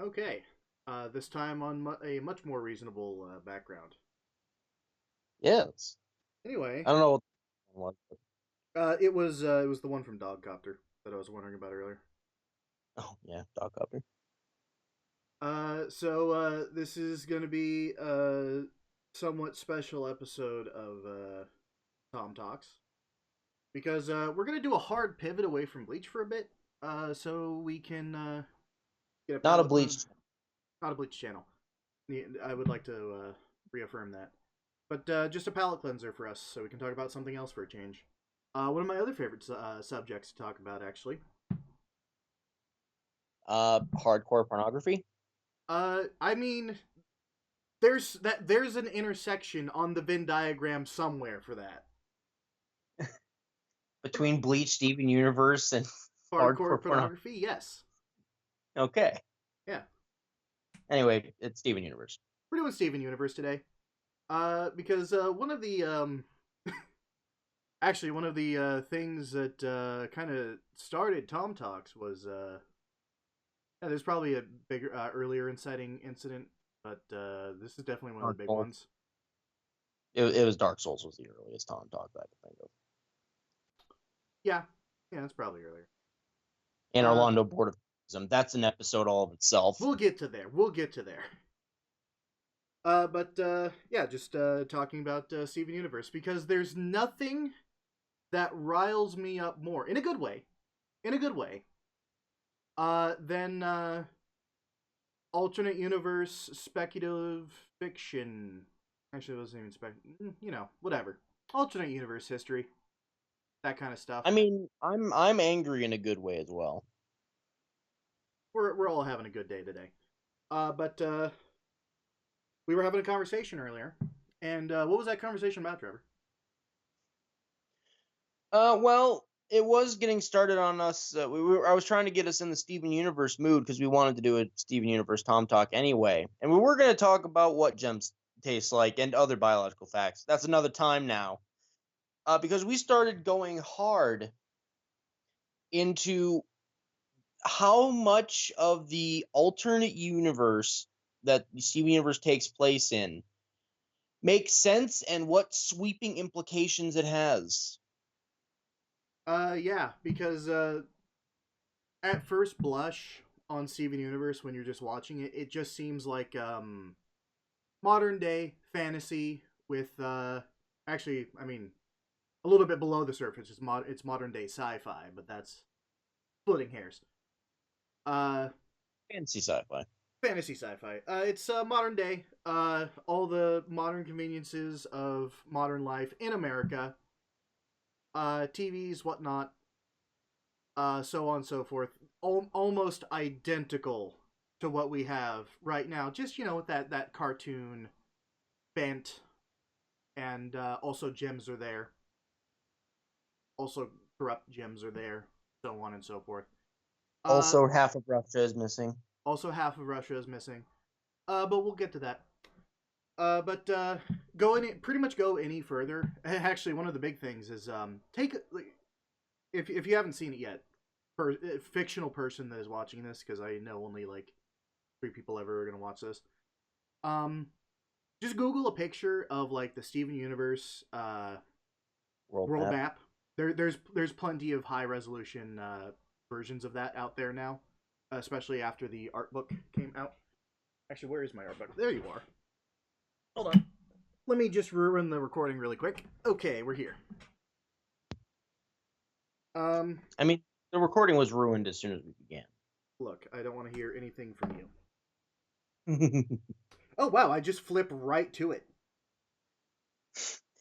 Okay. This time on a much more reasonable background. Yes. Anyway, I don't know what the one was. it was the one from Dogcopter that I was wondering about earlier. Oh, yeah, Doc Hopper. So this is going to be a somewhat special episode of Tom Talks because we're going to do a hard pivot away from Bleach for a bit, so we can get a Not a palate bleached. not a Bleach channel. I would like to reaffirm that. But just a palate cleanser for us, so we can talk about something else for a change. One of my other favorite subjects to talk about, actually. Hardcore pornography I mean, there's an intersection on the Venn diagram somewhere for that. between Bleach, Steven Universe, and Hardcore hardcore pornography. pornography, yes, Okay. yeah. Anyway, it's Steven Universe. We're doing Steven Universe today, because one of the actually one of the things that kind of started Tom Talks was yeah, there's probably a bigger, earlier inciting incident, but this is definitely one of Dark the big Souls. ones. It was Dark Souls was the earliest Tom talk that I could think of. Yeah, yeah, that's probably earlier. And Uh, Orlando Board of Tourism. That's an episode all of itself. we'll get to there. We'll get to there. But yeah, just talking about Steven Universe because there's nothing that riles me up more in a good way, in a good way, than alternate universe speculative fiction. Actually, it wasn't even whatever. Alternate universe history, that kind of stuff. I mean, I'm angry in a good way as well. We're all having a good day today. But we were having a conversation earlier, and what was that conversation about, Trevor? Well, it was getting started on us. I was trying to get us in the Steven Universe mood because we wanted to do a Steven Universe Tom talk anyway, and we were going to talk about what gems taste like and other biological facts. That's another time now, because we started going hard into how much of the alternate universe that the Steven Universe takes place in makes sense and what sweeping implications it has. Yeah, because at first blush on Steven Universe, when you're just watching it, it just seems like modern day fantasy with actually, I mean, a little bit below the surface. It's modern day sci-fi, but that's splitting hairs. Uh, Fancy sci-fi. Fantasy sci-fi. It's modern day. All the modern conveniences of modern life in America. TVs, whatnot. So on and so forth. Almost identical to what we have right now. Just with that cartoon bent, and also gems are there. Also corrupt gems are there. So on and so forth. Uh, Also, half of Russia is missing. Also half of Russia is missing. But we'll get to that. But go any pretty much go any further. Actually, one of the big things is take if you haven't seen it yet, fictional person that is watching this because I know only like three people ever are gonna watch this. Um, just Google a picture of like the Steven Universe World world map. map. There's plenty of high resolution versions of that out there now, especially after the art book came out. Actually, where is my art book? There you are. Hold on. Let me just ruin the recording really quick. Okay, we're here. Um, I mean, the recording was ruined as soon as we began. Look, I don't want to hear anything from you. You Oh wow, I just flip right to it.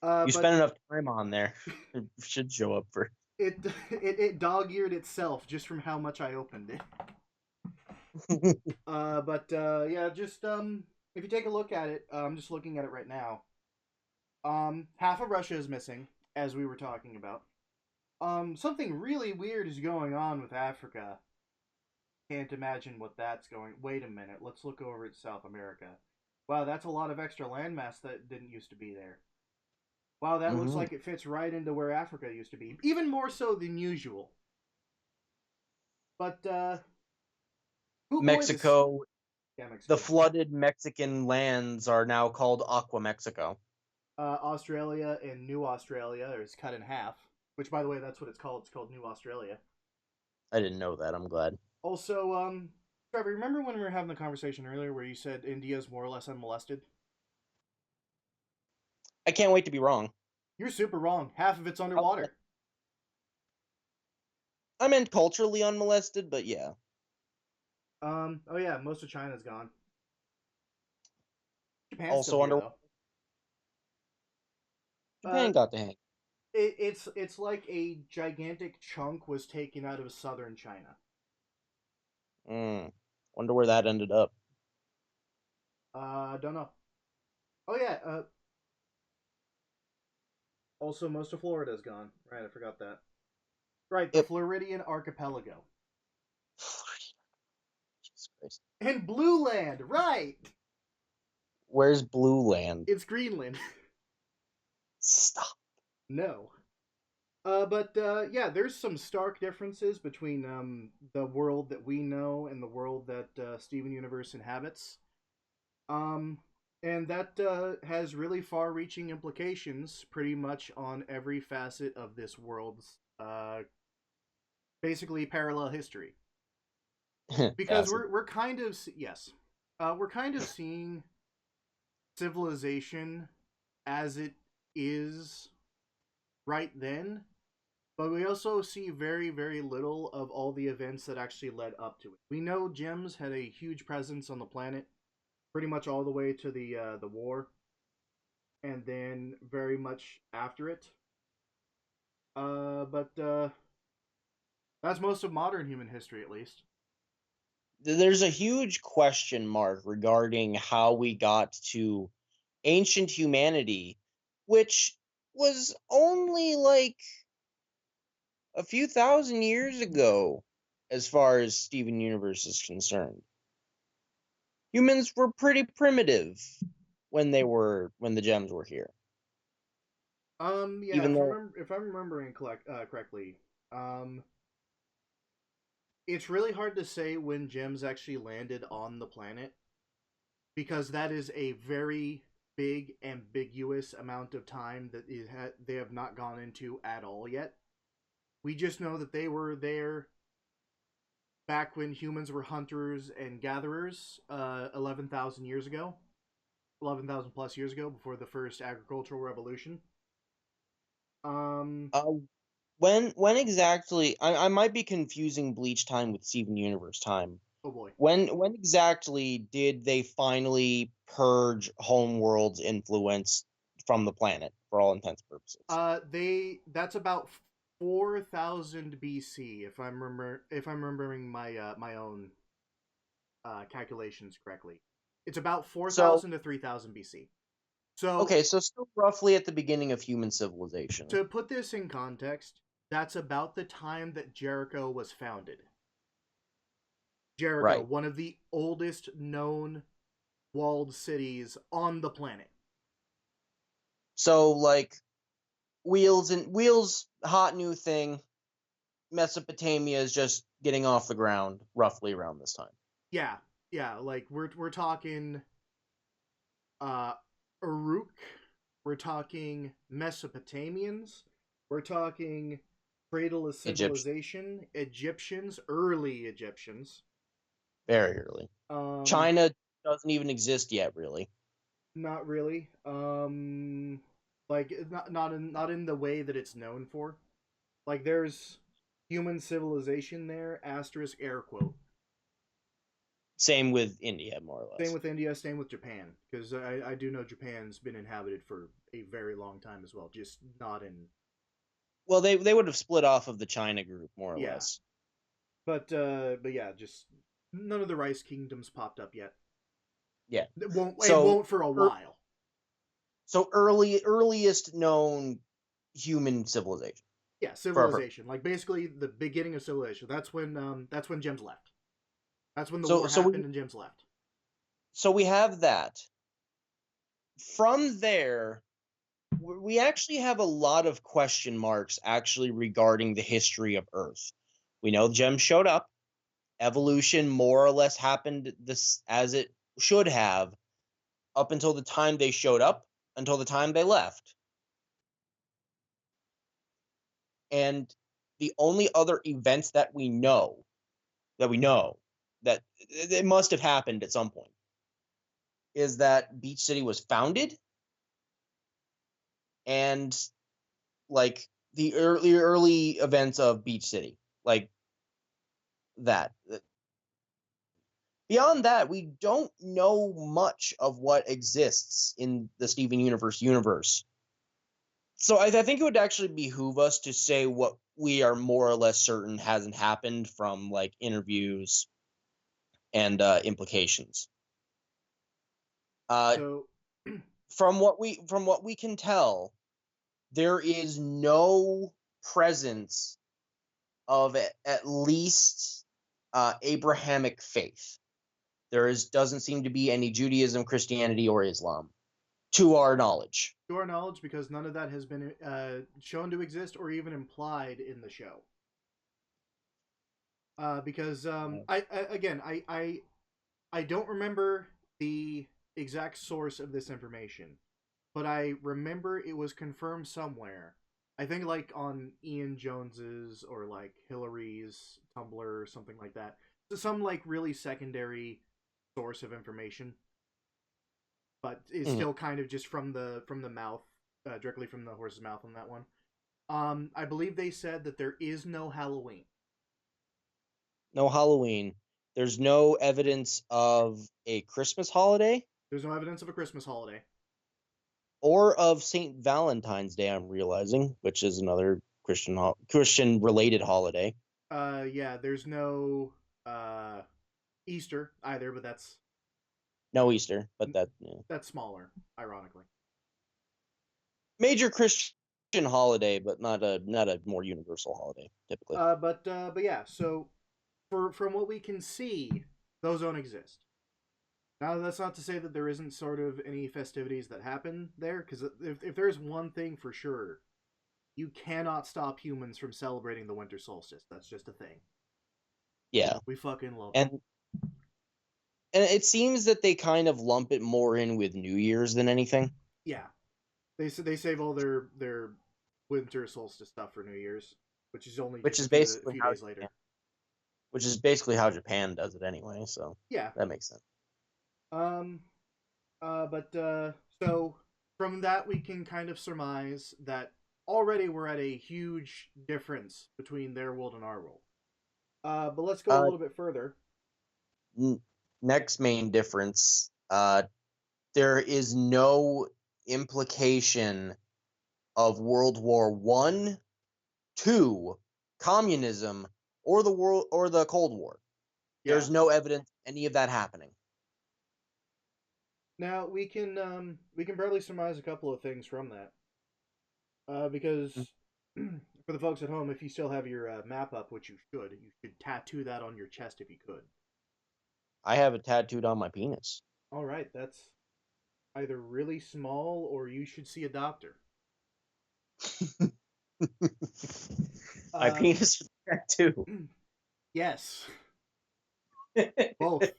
But spent enough time on there. It should show up for. it it dog-eared itself just from how much I opened it. But yeah, just if you take a look at it, I'm just looking at it right now. Half of Russia is missing, as we were talking about. Something really weird is going on with Africa. Can't imagine what that's going. Wait a minute, let's look over at South America. Wow, that's a lot of extra landmass that didn't used to be there. Wow, that looks Hmm. like it fits right into where Africa used to be, even more so than usual. But who boy this? Mexico. Yeah, The Mexico. flooded Mexican lands are now called Aqua Mexico. Australia and New Australia is cut in half. Which, by the way, that's what it's called. It's called New Australia. I didn't know that. I'm glad. Also, Trevor, remember when we were having the conversation earlier where you said India's more or less unmolested? I can't wait to be wrong. You're super wrong. Half of it's Oh, underwater. I meant culturally unmolested, but yeah. Oh yeah, most of China's gone. Japan's still Also here under though. Uh, Japan got to hang. it's like a gigantic chunk was taken out of southern China. Wonder where that ended up. Don't know. Oh yeah. Also most of Florida's gone. Right, I forgot that. Right, the Yep. Floridian archipelago. Jesus Christ. And Blue Land, right? Where's Blue Land? It's Greenland. Stop. No. But yeah, there's some stark differences between the world that we know and the world that Steven Universe inhabits. Um, and that has really far-reaching implications, pretty much on every facet of this world's basically parallel history. Because Acid. we're kind of yes, we're kind of seeing civilization as it is right then, but we also see very, very little of all the events that actually led up to it. We know gems had a huge presence on the planet, pretty much all the way to the war, and then very much after it. But that's most of modern human history, at least. There's a huge question mark regarding how we got to ancient humanity, which was only like a few thousand years ago, as far as Steven Universe is concerned. Humans were pretty primitive when the gems were here. Yeah, Even though if I'm remembering correctly, it's really hard to say when gems actually landed on the planet because that is a very big ambiguous amount of time that they have not gone into at all yet. We just know that they were there back when humans were hunters and gatherers 11,000 years ago, 11,000 plus years ago, before the first agricultural revolution. Um, uh, when exactly I might be confusing Bleach time with Steven Universe time. oh boy. When exactly did they finally purge Homeworld's influence from the planet for all intents and purposes? That's about 4,000 BC if I'm remembering my own calculations correctly. It's about So 4,000 to 3,000 BC. So okay, so still roughly at the beginning of human civilization. to put this in context, that's about the time that Jericho was founded. Jericho, Right. one of the oldest known walled cities on the planet. So like wheels hot new thing. Mesopotamia is just getting off the ground roughly around this time. Yeah, yeah, like we're talking uh Uruk, we're talking Mesopotamians, we're talking cradle of Egypt civilization, Egyptians, early Egyptians. very early. Um China doesn't even exist yet, really. Not really. Like not in the way that it's known for. Like there's human civilization there, asterisk air quote. Same with India, more or Same less. with India, same with Japan, because I do know Japan's been inhabited for a very long time as well, just not in Well, they would have split off of the China group, more or yeah. less. But yeah, just none of the rice kingdoms popped up yet. Yeah. It So won't for a er, while. so earliest known human civilization. Yeah, For civilization, like basically the beginning of civilization. That's when Gems left. That's when the so war so we happened and Gems left. so we have that. From there, we actually have a lot of question marks actually regarding the history of Earth. We know gems showed up. evolution more or less happened this as it should have up until the time they showed up, until the time they left. And the only other events that we know that it must have happened at some point is that Beach City was founded, and like the early events of Beach City, like that. Beyond that, we don't know much of what exists in the Steven universe. So I think it would actually behoove us to say what we are more or less certain hasn't happened from like interviews and implications. So, From what we can tell, there is no presence of at least Abrahamic faith. Doesn't seem to be any Judaism, Christianity, or Islam, to our knowledge. to our knowledge, because none of that has been shown to exist or even implied in the show. Because I don't remember the exact source of this information, but I remember it was confirmed somewhere. I think like on Ian Jones's or like Hillary's Tumblr or something like that. So some like really secondary source of information, but is still kind of just from the mouth, directly from the horse's mouth on that one. I believe they said that there is no Halloween. No Halloween. There's no evidence of a Christmas holiday. There's no evidence of a Christmas holiday. Or of St. Valentine's Day, I'm realizing, which is another Christian related holiday. Yeah, there's no Easter either, but that's no Easter, but that's smaller, ironically. Major Christian holiday, but not a more universal holiday typically. But yeah, so from what we can see, those don't exist. Now, that's not to say that there isn't sort of any festivities that happen there, because if there's one thing for sure, you cannot stop humans from celebrating the winter solstice. That's just a thing. Yeah. We fucking love it. And it seems that they kind of lump it more in with New Year's than anything. Yeah. They save all their winter solstice stuff for New Year's, which is only a few days later. Which is basically how Japan does it anyway, so yeah, that makes sense. So from that we can kind of surmise that already we're at a huge difference between their world and our world. But let's go a little bit further. Next main difference, there is no implication of World War I, II, communism, or the Cold War. Yeah. There's no evidence of any of that happening. Now we can probably surmise a couple of things from that, because for the folks at home, if you still have your map up, which you should tattoo that on your chest if you could. I have it tattooed on my penis. All right, that's either really small or you should see a doctor. My penis is tattoo. Yes. Both.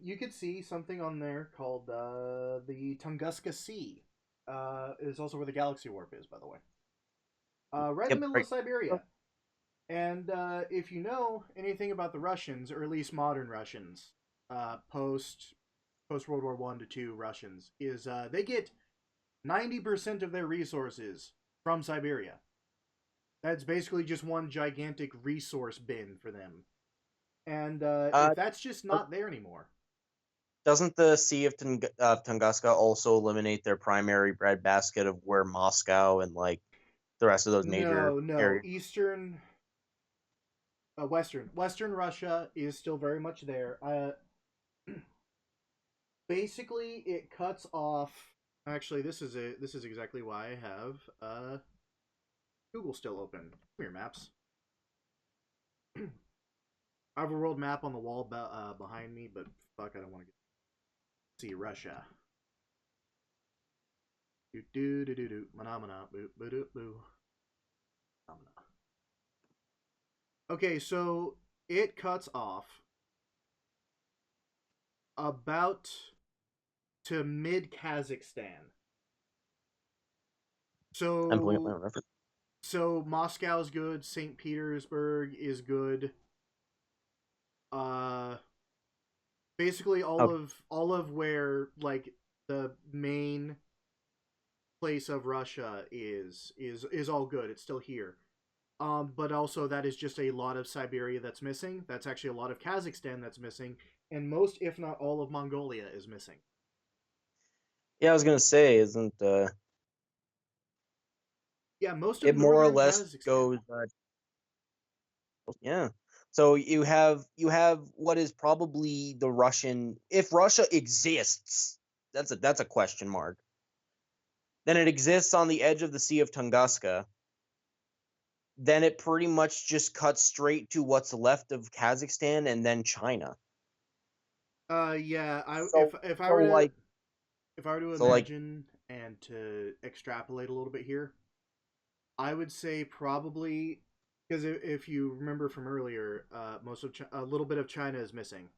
You could see something on there called the Tunguska Sea. Is also where the galaxy warp is, by the way. Right in the middle of Siberia. And if you know anything about the Russians, or at least modern Russians, post World War I to II Russians, is they get 90% of their resources from Siberia. That's basically just one gigantic resource bin for them. And if that's just not there anymore. Doesn't the Sea of Tunguska also eliminate their primary breadbasket of where Moscow and like the rest of those major areas? Eastern, Western Russia is still very much there. Basically, it cuts off. Actually, this is exactly why I have Google still open. Come here, maps. I have a world map on the wall behind me, but fuck, I don't want to see Russia. Do do do do do. Mana mana boo boo boo. Okay, so it cuts off about to mid Kazakhstan. I'm pulling up my So reference. Moscow's good, St. Petersburg is good. Uh Basically Okay. all of where like the main place of Russia is all good. It's still here. But also that is just a lot of Siberia that's missing. That's actually a lot of Kazakhstan that's missing, and most, if not all, of Mongolia is missing. Yeah, I was gonna say, isn't Yeah, most of it more or northern less Kazakhstan. goes? Yeah. So you have what is probably the Russian, if Russia exists. That's a question mark. Then it exists on the edge of the Sea of Tunguska. Then it pretty much just cuts straight to what's left of Kazakhstan and then China. Yeah, So if I so were to like so like imagine and to extrapolate a little bit here, I would say probably because if you remember from earlier, a little bit of China is missing.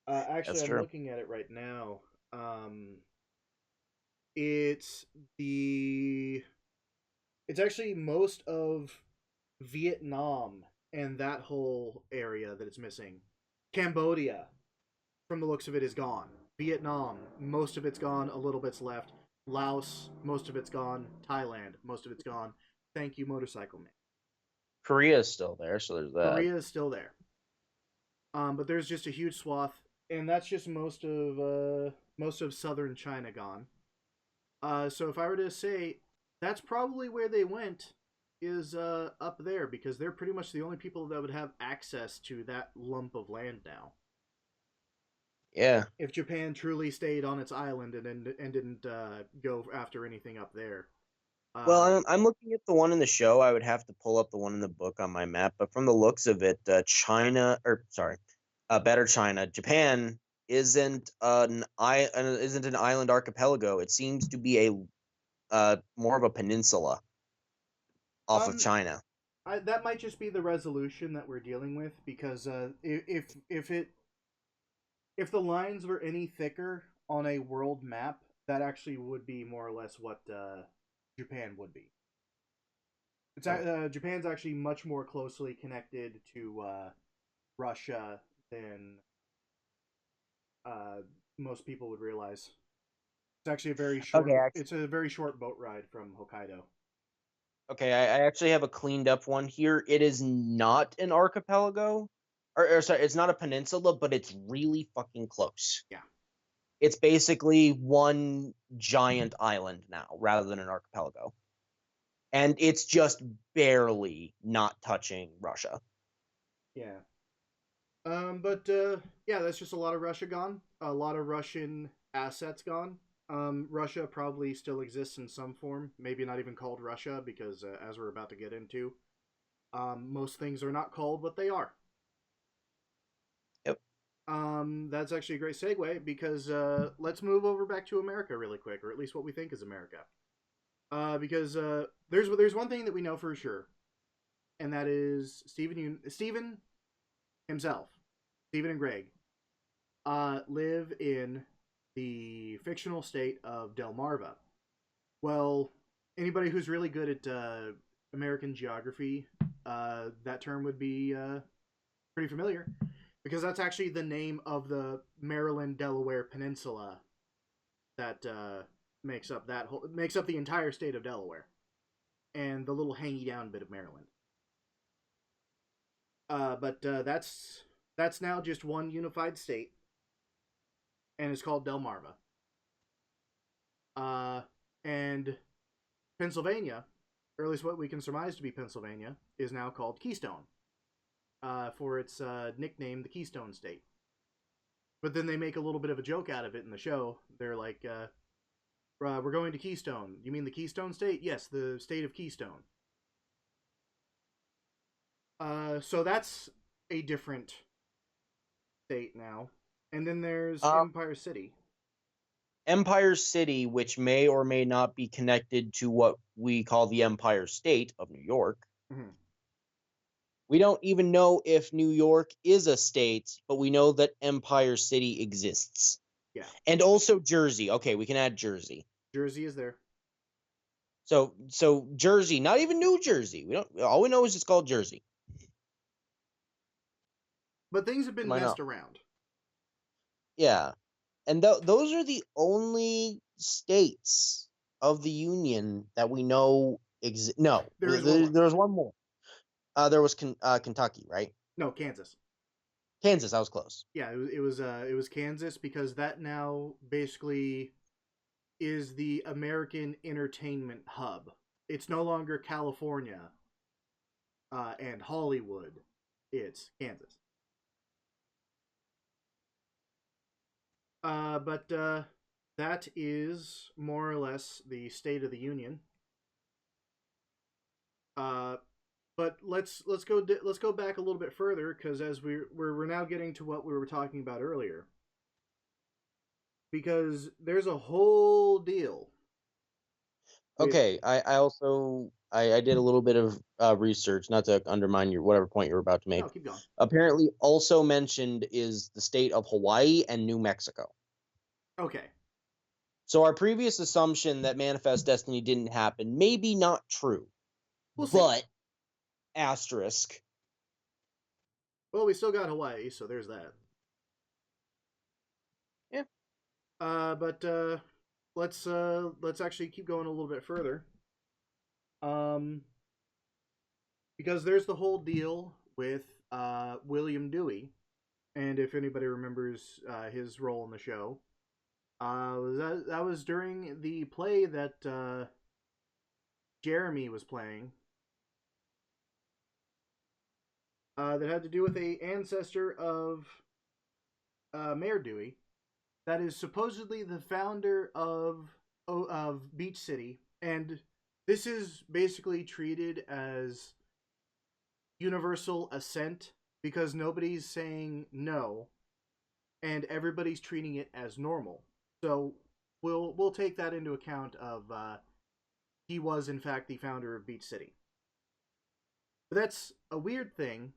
Actually, that's I'm true. looking at it right now. Um, it's the it's actually most of Vietnam and that whole area that it's missing. Cambodia, from the looks of it, is gone. Vietnam, most of it's gone. A little bit's left. Laos, most of it's gone. Thailand, most of it's gone. Thank you, Motorcycle Man. Korea is still there, so there's that. Korea is still there, but there's just a huge swath, and that's just most of southern China gone. So if I were to say, that's probably where they went, is up there because they're pretty much the only people that would have access to that lump of land now. Yeah. If Japan truly stayed on its island and didn't go after anything up there. Well, Uh, I'm looking at the one in the show. I would have to pull up the one in the book on my map, but from the looks of it, China, or sorry, better China, Japan isn't an island archipelago. It seems to be a more of a peninsula off of um, China. that might just be the resolution that we're dealing with because if the lines were any thicker on a world map, that actually would be more or less what Japan would be. Oh. Japan's actually much more closely connected to Russia than uh, most people would realize. It's actually a very short. Okay, actually, It's a very short boat ride from Hokkaido. okay, I actually have a cleaned up one here. It is not an archipelago, or sorry, it's not a peninsula, but it's really fucking close. Yeah. It's basically one giant island now, rather than an archipelago. And it's just barely not touching Russia. Yeah. But yeah, that's just a lot of Russia gone. A lot of Russian assets gone. Russia probably still exists in some form. Maybe not even called Russia because, as we're about to get into, most things are not called what they are. Yep. That's actually a great segue because let's move over back to America really quick, or at least what we think is America. Because there's one thing that we know for sure, and that is Stephen himself, Stephen and Greg, live in the fictional state of Delmarva. Well, anybody who's really good at American geography, that term would be pretty familiar because that's actually the name of the Maryland Delaware Peninsula that makes up the entire state of Delaware and the little hangy down bit of Maryland. But that's now just one unified state, and it's called Delmarva. Uh, and Pennsylvania, or at least what we can surmise to be Pennsylvania, is now called Keystone for its nickname, the Keystone State. But then they make a little bit of a joke out of it in the show. They're like, we're going to Keystone. You mean the Keystone State? Yes, the state of Keystone. So that's a different state now. And then there's Um, Empire City. Empire City, which may or may not be connected to what we call the Empire State of New York. Mhm. We don't even know if New York is a state, but we know that Empire City exists. Yeah. And also Jersey. Okay, we can add Jersey. Jersey is there. So Jersey, not even New Jersey. We don't. All we know is it's called Jersey. But things have been Why not? messed around. Yeah, and those are the only states of the Union that we know exist. No, There is one more. there was one more. There was Kentucky, right? No, Kansas. Kansas. I was close. Yeah, it was Kansas, because that now basically is the American entertainment hub. It's no longer California and Hollywood. It's Kansas. But that is more or less the State of the Union. Uh, but let's go back a little bit further, because as we're now getting to what we were talking about earlier, because there's a whole deal. Okay, I also I did a little bit of research, not to undermine your whatever point you're about to make. No, keep going. Apparently, also mentioned is the state of Hawaii and New Mexico. Okay. So our previous assumption that Manifest Destiny didn't happen, maybe not true, We'll see. but asterisk. Well, we still got Hawaii, so there's that. Yeah. But let's actually keep going a little bit further. Because there's the whole deal with William Dewey, and if anybody remembers his role in the show, that was during the play that Jeremy was playing. That had to do with a ancestor of Mayor Dewey, that is supposedly the founder of Beach City, and this is basically treated as universal assent, because nobody's saying no, and everybody's treating it as normal. So we'll take that into account of he was in fact the founder of Beach City. But that's a weird thing,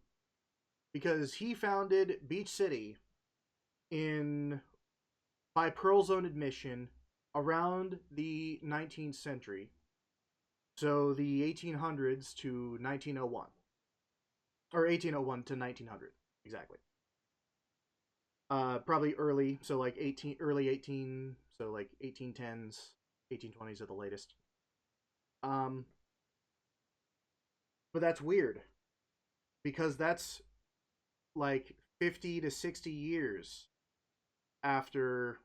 because he founded Beach City in by Pearl's own admission around the 19th century. So the 1800s to 1901. Or 1801 to 1900, exactly. Probably early, so like early 18, so like 1810s, 1820s at the latest. But that's weird, because that's like 50 to 60 years after.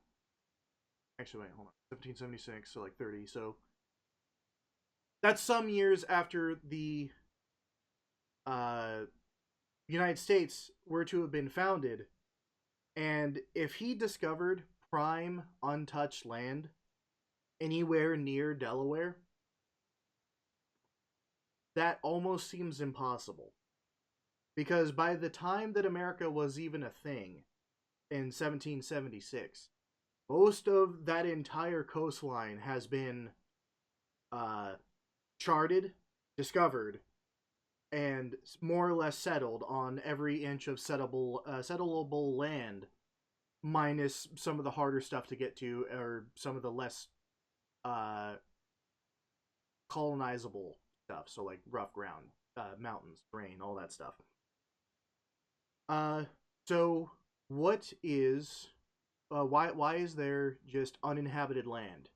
Actually, wait, hold on. 1776, so like 30. So that's some years after the United States were to have been founded. And if he discovered prime, untouched land anywhere near Delaware, that almost seems impossible. Because by the time that America was even a thing, in 1776, most of that entire coastline has been charted, discovered, and more or less settled on every inch of settleable land, minus some of the harder stuff to get to, or some of the less colonizable stuff. So like rough ground, mountains, terrain, all that stuff. So what is why is there just uninhabited land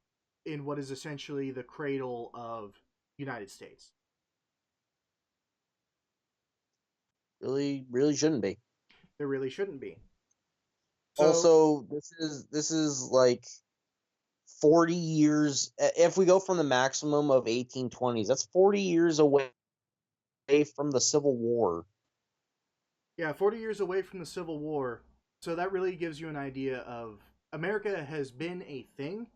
in what is essentially the cradle of United States? Really shouldn't be. There really shouldn't be. So, Also, this is like 40 years. If we go from the maximum of 1820s, that's 40 years away from the Civil War. yeah, 40 years away from the Civil War. So that really gives you an idea of America has been a thing,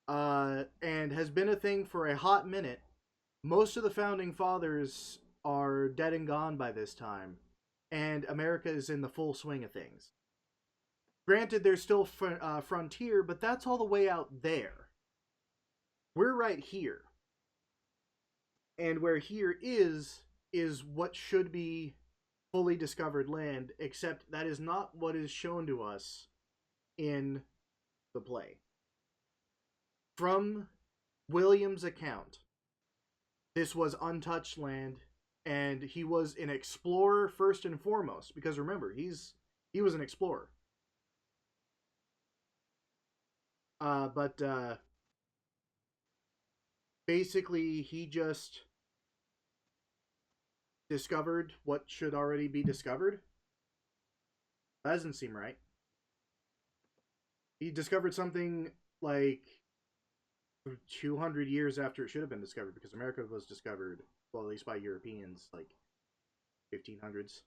and has been a thing for a hot minute. Most of the founding fathers are dead and gone by this time, and America is in the full swing of things. Granted, there's still frontier, but that's all the way out there. We're right here. And where here is is what should be fully discovered land, except that is not what is shown to us in the play. From William's account, this was untouched land, and he was an explorer first and foremost. Because remember, he was an explorer. But basically, he just discovered what should already be discovered. That doesn't seem right. He discovered something like 200 years after it should have been discovered, because America was discovered, well, at least by Europeans, like 1500s.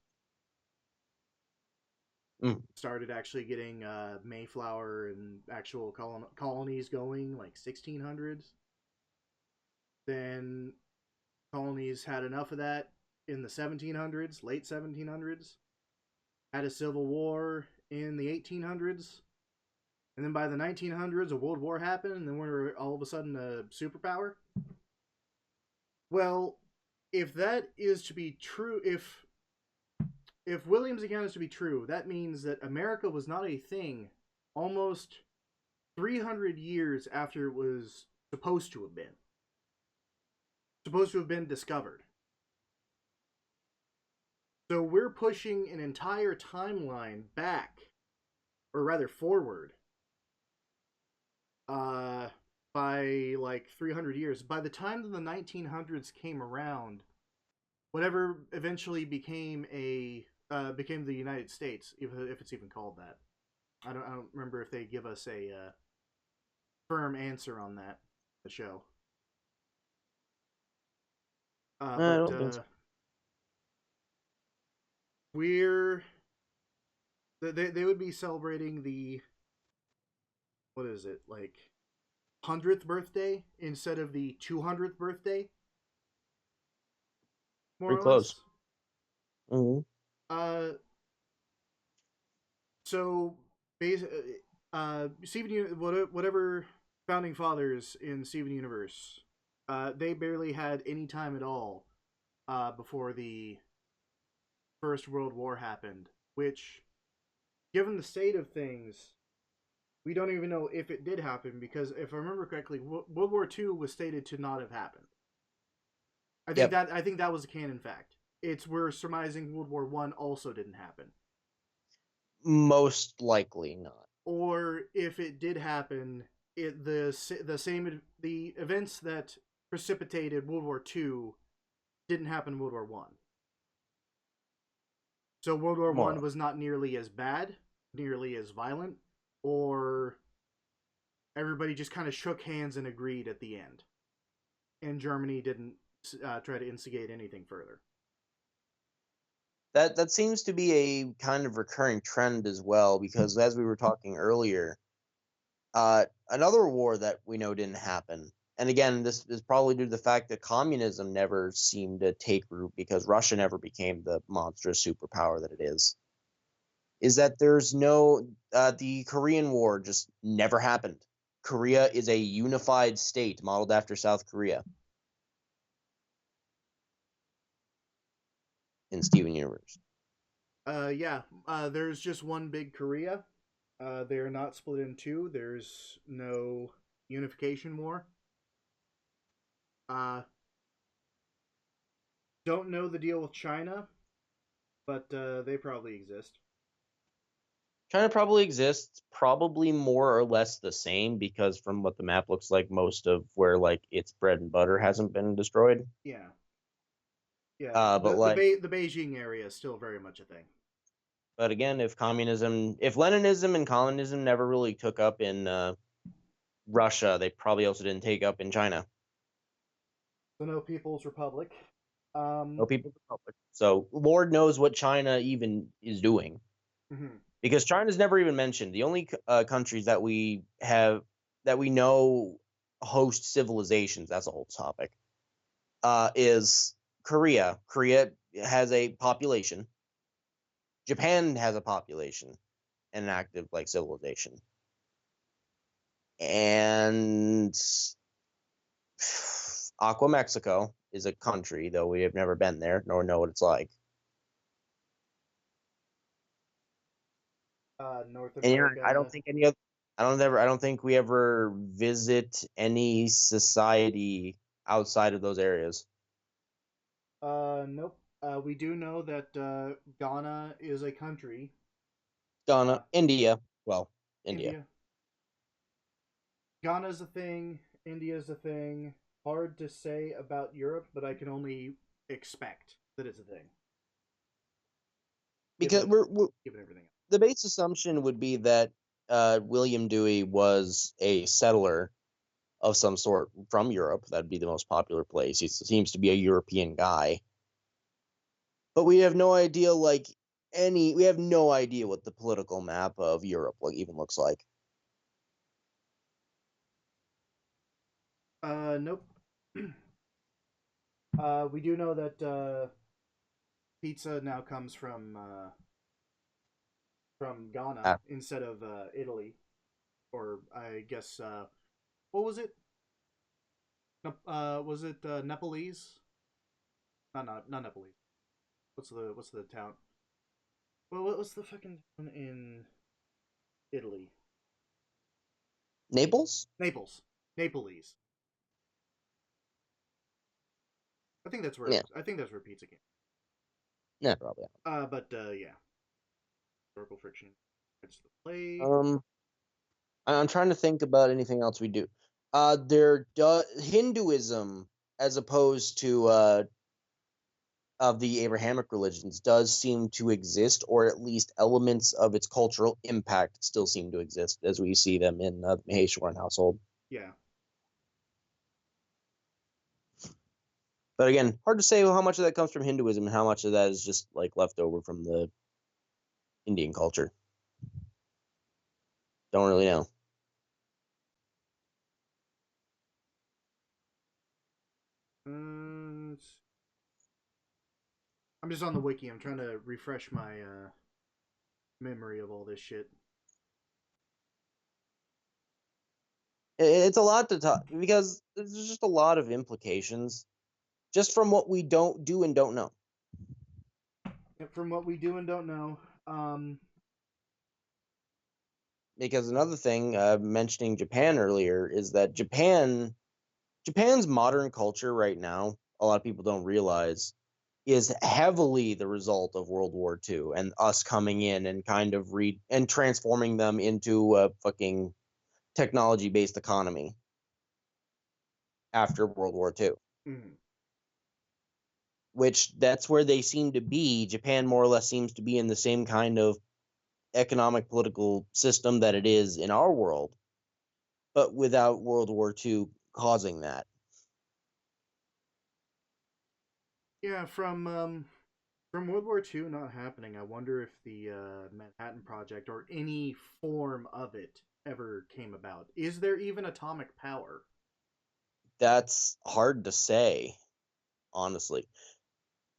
Started actually getting Mayflower and actual colonies going like 1600s. Then colonies had enough of that in the 1700s, late 1700s. Had a civil war in the 1800s. And then by the 1900s, a world war happened, and then we were all of a sudden a superpower. Well, if that is to be true, if William's account is to be true, that means that America was not a thing almost 300 years after it was supposed to have been. Supposed to have been discovered. So we're pushing an entire timeline back, or rather forward, by like 300 years. By the time that the 1900s came around, whatever eventually became became the United States, if it's even called that. I don't remember if they give us a firm answer on that. The show. I don't think so. They would be celebrating the, what is it, like 100th birthday instead of the 200th birthday, more Pretty or close. less. Mm-hmm. So Steven, whatever founding fathers in Steven Universe, they barely had any time at all before the First World War happened, which, given the state of things, we don't even know if it did happen, because if I remember correctly, World War II was stated to not have happened. I think that was a canon fact. We're surmising World War I also didn't happen. Most likely not. Or if it did happen, the events that precipitated World War II didn't happen in World War I. So World War I was not nearly as bad, nearly as violent, or everybody just kind of shook hands and agreed at the end, and Germany didn't try to instigate anything further. That seems to be a kind of recurring trend as well, because as we were talking earlier, another war that we know didn't happen, and again, this is probably due to the fact that communism never seemed to take root because Russia never became the monstrous superpower that it is that there's no, the Korean War just never happened. Korea is a unified state modeled after South Korea in Steven Universe. Yeah. There's just one big Korea. They're not split in two. There's no unification war. Don't know the deal with China, but they probably exist. China probably exists, probably more or less the same, because from what the map looks like, most of where like its bread and butter hasn't been destroyed. Yeah. Yeah. But the Beijing area is still very much a thing. But again, if Leninism and communism never really took up in Russia, they probably also didn't take up in China. So no People's Republic. No People's Republic. So Lord knows what China even is doing. Mm-hmm. Because China's never even mentioned. The only countries that we know host civilizations, that's a whole topic, is Korea. Korea has a population. Japan has a population and an active like civilization. And Aqua Mexico is a country, though we have never been there nor know what it's like. North And I don't America. think any other. I don't think we ever visit any society outside of those areas. Nope. We do know that Ghana is a country. Uh, Ghana, India. Well, India. India. Ghana's a thing. India's a thing. Hard to say about Europe, but I can only expect that it's a thing. Because Given everything. the base assumption would be that William Dewey was a settler of some sort from Europe. That'd be the most popular place. He seems to be a European guy. But we have no idea, we have no idea what the political map of Europe even looks like. Nope. We do know that pizza now comes from Ghana instead of Italy, or I guess what was it? Was it Nepalese? Not Nepalese. What's the town? Well, what was the fucking town in Italy? Naples? Naples. Nepalese. Yeah. I think that's where pizza came. Yeah, probably. But yeah, historical friction. It's the plague. I'm trying to think about anything else we do. Hinduism, as opposed to of the Abrahamic religions, does seem to exist, or at least elements of its cultural impact still seem to exist, as we see them in the Maheshwaran household. Yeah. But again, hard to say how much of that comes from Hinduism and how much of that is just left over from the Indian culture. Don't really know. I'm just on the wiki. I'm trying to refresh my memory of all this shit. It's a lot to talk because there's just a lot of implications just from what we don't do and don't know. From what we do and don't know, Because another thing, mentioning Japan earlier, is that Japan's modern culture right now, a lot of people don't realize, is heavily the result of World War II and us coming in and kind of and transforming them into a fucking technology-based economy after World War II. mm, Which that's where they seem to be. Japan more or less seems to be in the same kind of economic political system that it is in our world, but without World War II causing that. yeah, from World War II not happening, I wonder if the Manhattan Project or any form of it ever came about. Is there even atomic power? That's hard to say, honestly.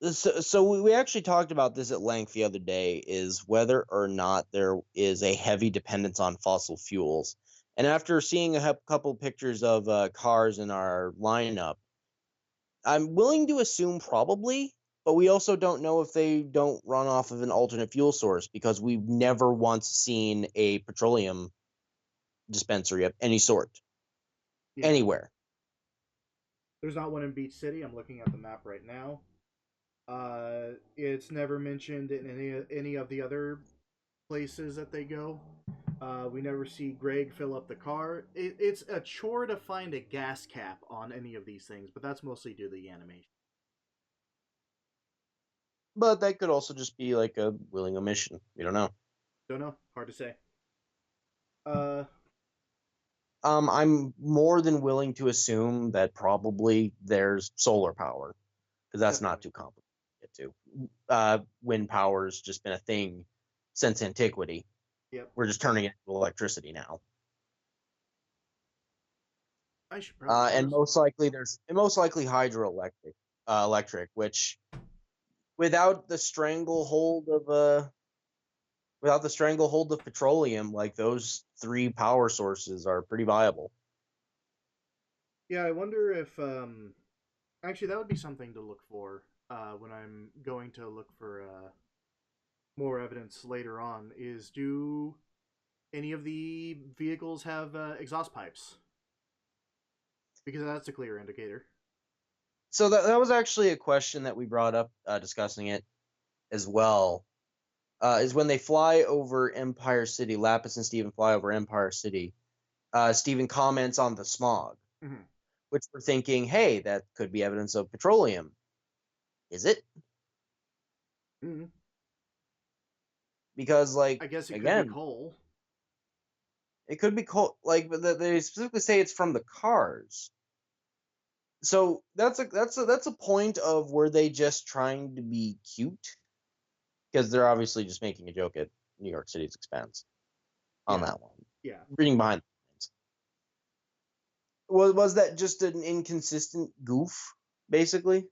So we actually talked about this at length the other day, is whether or not there is a heavy dependence on fossil fuels. And after seeing a couple pictures of cars in our lineup, I'm willing to assume probably, but we also don't know if they don't run off of an alternate fuel source, because we've never once seen a petroleum dispensary of any sort Yeah. anywhere. There's not one in Beach City. I'm looking at the map right now. It's never mentioned in any of the other places that they go. We never see Greg fill up the car. It's a chore to find a gas cap on any of these things, but that's mostly due to the animation. But that could also just be like a willing omission. We don't know. Don't know. Hard to say. Uh, I'm more than willing to assume that probably there's solar power, because that's not definitely. too complicated to get to. Wind power's just been a thing since antiquity. Yep. We're just turning it into electricity now. I should probably. And most likely hydroelectric, which without the stranglehold of petroleum, those three power sources are pretty viable. Yeah, I wonder if Actually, that would be something to look for when I'm going to look for more evidence later on. Is do any of the vehicles have exhaust pipes? Because that's a clear indicator. So that was actually a question that we brought up discussing it as well. Is when they fly over Empire City, Lapis and Steven fly over Empire City. Steven comments on the smog, Mm-hmm. which we're thinking, hey, that could be evidence of petroleum. Is it? Mm-hmm. Because, like, I guess it could be again, coal. it could be cold. Like, but they specifically say it's from the cars. So that's a point of were they just trying to be cute? Because they're obviously just making a joke at New York City's expense on Yeah, that one. yeah. Reading behind the scenes. Was that just an inconsistent goof, basically?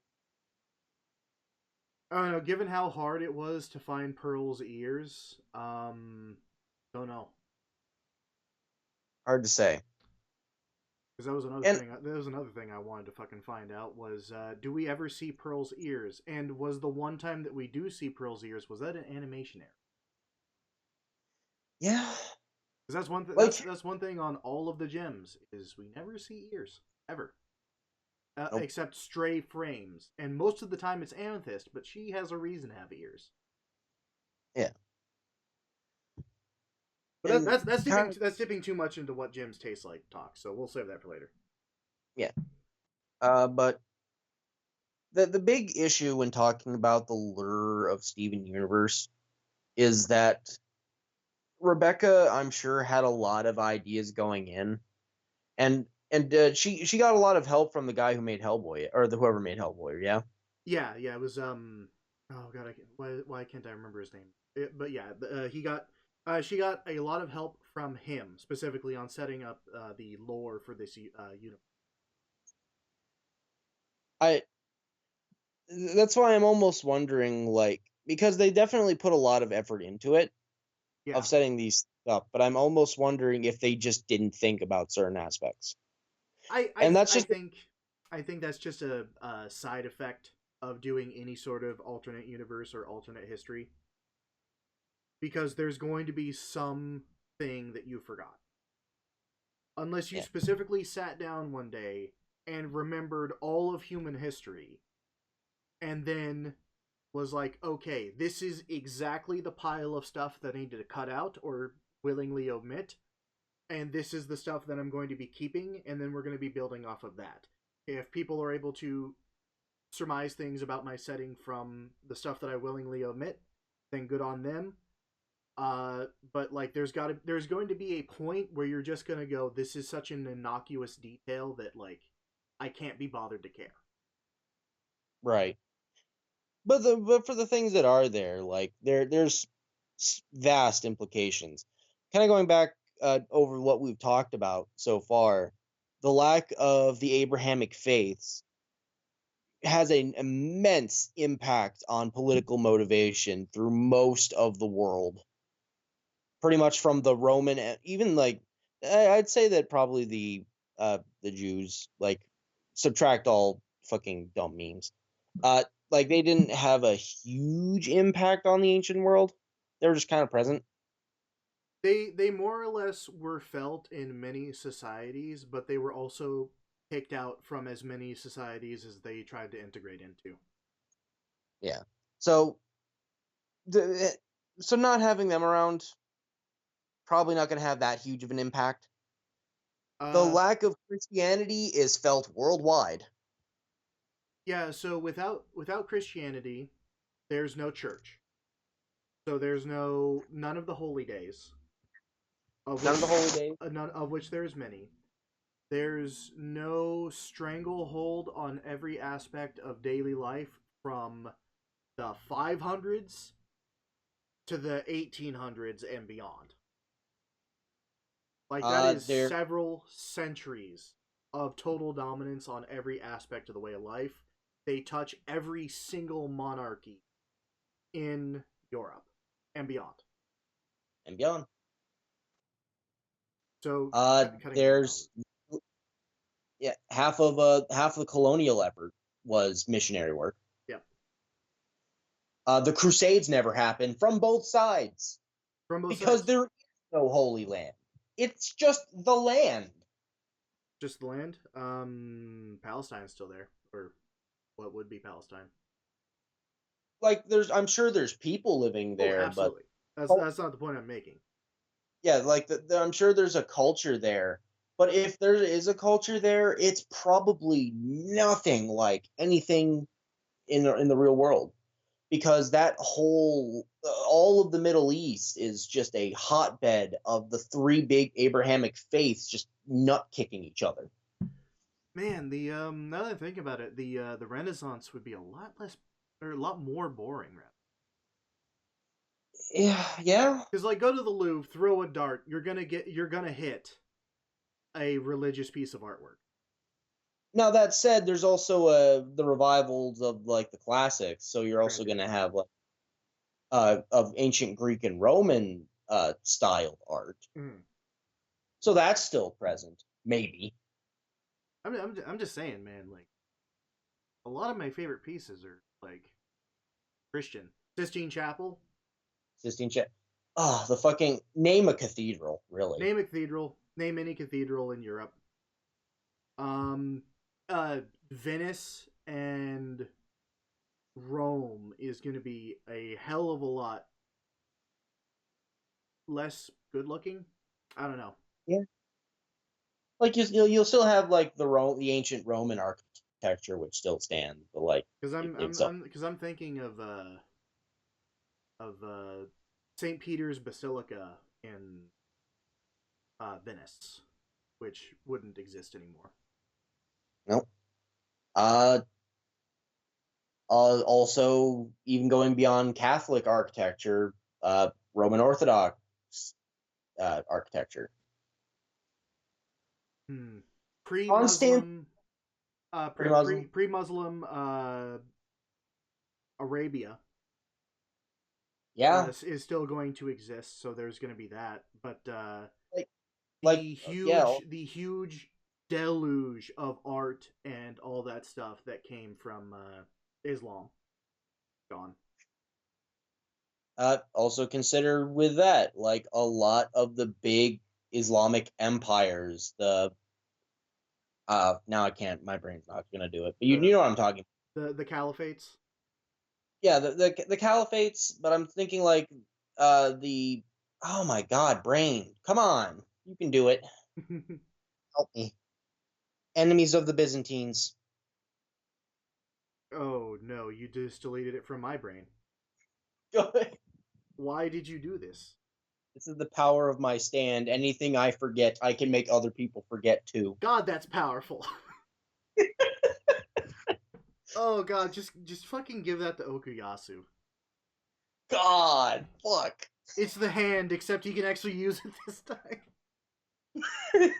I don't know. Given how hard it was to find Pearl's ears, don't know. Hard to say. Because that was another And thing. That was another thing I wanted to fucking find out was, do we ever see Pearl's ears? And was the one time that we do see Pearl's ears, was that an animation error? yeah, Because that's one. like That's one thing on all of the gems is we never see ears ever, nope. except stray frames. And most of the time it's Amethyst, but she has a reason to have ears. Yeah, But and kind of that's dipping too much into what gems taste like talk. So we'll save that for later. yeah. But the big issue when talking about the lure of Steven Universe is that Rebecca, I'm sure, had a lot of ideas going in, and she got a lot of help from the guy who made Hellboy or whoever made Hellboy. Yeah, Yeah, yeah. It was Oh god, why can't I remember his name? But yeah, he got. She got a lot of help from him specifically on setting up the lore for this universe. I. That's why I'm almost wondering, like, because they definitely put a lot of effort into it Yeah, of setting these up, but I'm almost wondering if they just didn't think about certain aspects, and that's I just think that's just a side effect of doing any sort of alternate universe or alternate history because there's going to be some thing that you forgot unless you yeah, specifically sat down one day and remembered all of human history and then was like, okay, this is exactly the pile of stuff that I needed to cut out or willingly omit, and this is the stuff that I'm going to be keeping, and then we're going to be building off of that. If people are able to surmise things about my setting from the stuff that I willingly omit, then good on them. But like, there's going to be a point where you're just gonna go, this is such an innocuous detail that like I can't be bothered to care. right. But for the things that are there, like there's vast implications. Kind of going back over what we've talked about so far, the lack of the Abrahamic faiths has an immense impact on political motivation through most of the world. Pretty much from the Roman, even like I'd say that probably the Jews, like, subtract all fucking dumb memes. Like, they didn't have a huge impact on the ancient world. They were just kind of present. They more or less were felt in many societies, but they were also kicked out from as many societies as they tried to integrate into. Yeah. So the so not having them around probably not going to have that huge of an impact. The Uh, lack of Christianity is felt worldwide. yeah. So without Christianity, there's no church. So there's none of the holy days, of None which of the holy days. none of which there's many. There's no stranglehold on every aspect of daily life from the 500s to the 1800s and beyond. Like that is There several centuries of total dominance on every aspect of the way of life. They touch every single monarchy in Europe and beyond. and beyond. So cutting that out. There's, yeah, half of the colonial effort. was missionary work. Yep. The Crusades never happened from both sides From both because sides. there is no Holy Land. It's just the land. Just the land. Palestine's still there, or what would be Palestine? Like I'm sure there's people living Oh, there, but absolutely. That's not the point I'm making. yeah, like I'm sure there's a culture there. But if there is a culture there, it's probably nothing like anything in the real world, because that whole all of the Middle East is just a hotbed of the three big Abrahamic faiths just nut kicking each other. Man, the now that I think about it, the Renaissance would be a lot less or a lot more boring, rather. Yeah, yeah. Because like, go to the Louvre, throw a dart, you're gonna hit a religious piece of artwork. Now that said, there's also the revivals of like the classics, so you're also Granted, going to have like of ancient Greek and Roman style art. mm. So that's still present, maybe. I'm just saying, man. Like, a lot of my favorite pieces are like Christian. Sistine Chapel. Sistine Chapel. Oh, the fucking name a cathedral, really. Name a cathedral. Name any cathedral in Europe. Um, Venice and Rome is going to be a hell of a lot less good looking. I don't know. Yeah. Like you'll still have like the ancient Roman architecture which still stands, but like Because it's up. I'm thinking of St. Peter's Basilica in Venice, which wouldn't exist anymore. No. Uh, Also, even going beyond Catholic architecture, Roman Orthodox architecture. Hmm. Constant, Pre-Muslim, pretty Muslim. pre-Muslim Arabia Yeah, is still going to exist, so there's going to be that. But like, yeah, the huge deluge of art and all that stuff that came from Islam gone. Also consider with that, like a lot of the big Islamic empires. Now I can't. My brain's not gonna do it. But you The know what I'm talking. the caliphates. Yeah, the caliphates. But I'm thinking like the oh my god, brain, come on, you can do it. Help me. Enemies of the Byzantines. Oh no, you just deleted it from my brain. This Why did you do this? is the power of my stand. Anything I forget, I can make other people forget too. God, that's powerful. Oh god, just fucking give that to Okuyasu. God, fuck. It's the hand, except he can actually use it this time.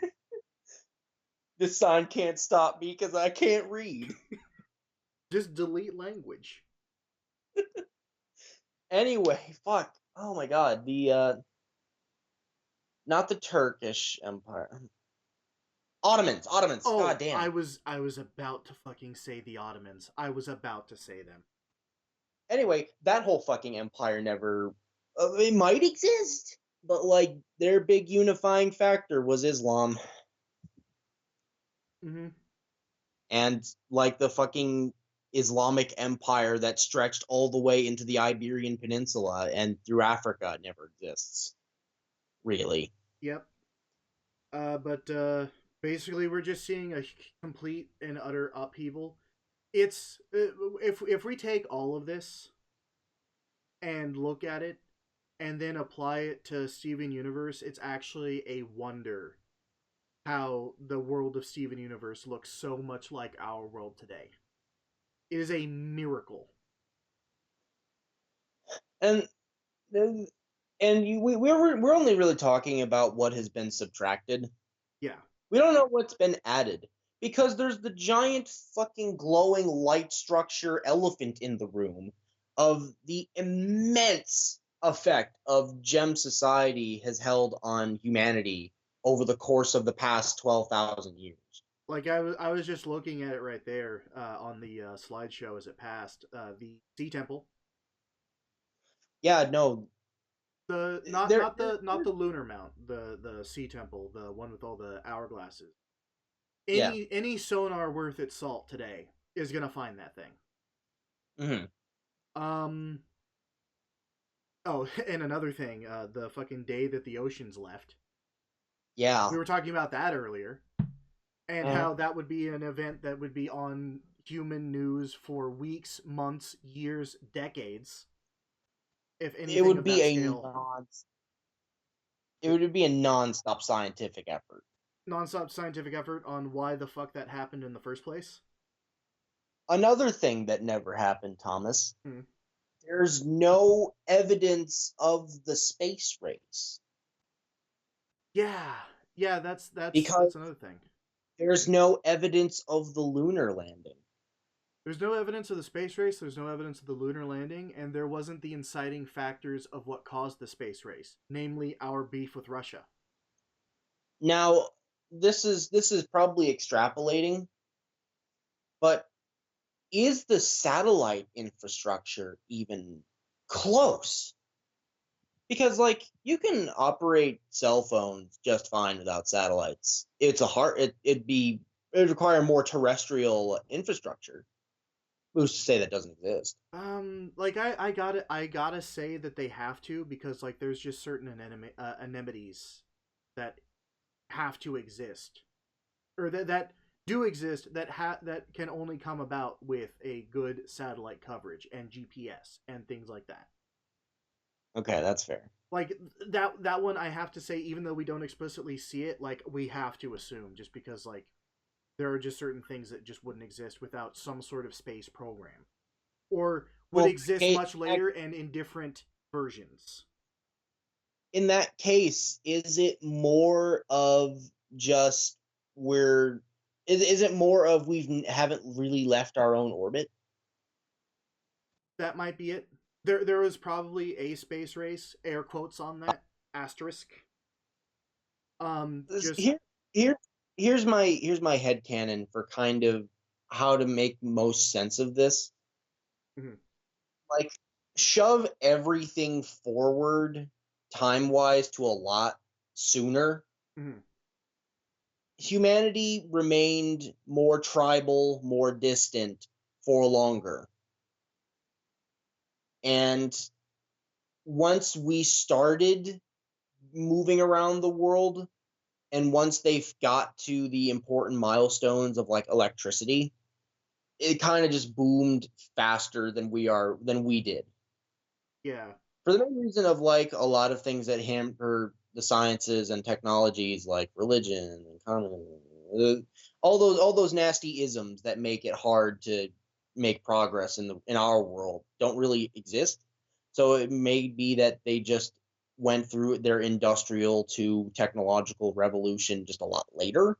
This sign can't stop me because I can't read. Just delete language. Anyway, fuck. Oh my god, the not the Turkish Empire. Ottomans. God Oh, damn. I was about to fucking say the Ottomans. I was about to say them. Anyway, that whole fucking empire never. It might exist, but like their big unifying factor was Islam, Mm-hmm. and like the fucking Islamic empire that stretched all the way into the Iberian Peninsula and through Africa never exists. Really. Yep. But basically, we're just seeing a complete and utter upheaval. It's if we take all of this and look at it, and then apply it to Steven Universe, it's actually a wonder how the world of Steven Universe looks so much like our world today. It is a miracle. And we're only really talking about what has been subtracted. Yeah. We don't know what's been added because there's the giant fucking glowing light structure elephant in the room of the immense effect of gem society has held on humanity over the course of the past 12,000 years. Like I was just looking at it right there on the slideshow as it passed. The Sea Temple, Yeah, no, the there. not the lunar mount, the Sea Temple, the one with all the hourglasses. Yeah. Any sonar worth its salt today is gonna find that thing. Hmm. Um. Oh, and another thing, the fucking day that the oceans left. Yeah. We were talking about that earlier, and Mhm. how that would be an event that would be on human news for weeks, months, years, decades, if It anything would of be that a scale. it would be a non-stop scientific effort. Nonstop scientific effort on why the fuck that happened in the first place. Another thing that never happened, Thomas, Hmm. there's no evidence of the space race Yeah, yeah, because that's another thing. there's no evidence of the lunar landing. There's no evidence of the space race. There's no evidence of the lunar landing, and there wasn't the inciting factors of what caused the space race, namely our beef with Russia. Now, this is probably extrapolating, but is the satellite infrastructure even close? Because like you can operate cell phones just fine without satellites. It's a hard it'd require more terrestrial infrastructure. Who's to say that doesn't exist? Like I gotta say that they have to, because like there's just certain anemones that have to exist, or that do exist, that can only come about with a good satellite coverage and GPS and things like that. Okay, that's fair. Like that one, I have to say, even though we don't explicitly see it, like we have to assume, just because like there are just certain things that just wouldn't exist without some sort of space program, or would Well, exist much later and in different versions. in that case, is it more of just we're is it more of haven't really left our own orbit? That might be it. There was probably a space race, air quotes on that, asterisk. Just Here, here, here's my headcanon for kind of how to make most sense of this. mhm, Like, shove everything forward time wise to a lot sooner. mhm. Humanity remained more tribal, more distant for longer. And once we started moving around the world, and once they got to the important milestones of like electricity, it kind of just boomed faster than we did. Yeah, For the main reason of like a lot of things that hamper the sciences and technologies like religion and communism, all those nasty isms that make it hard to make progress in our world don't really exist. So it may be that they just went through their industrial to technological revolution just a lot later.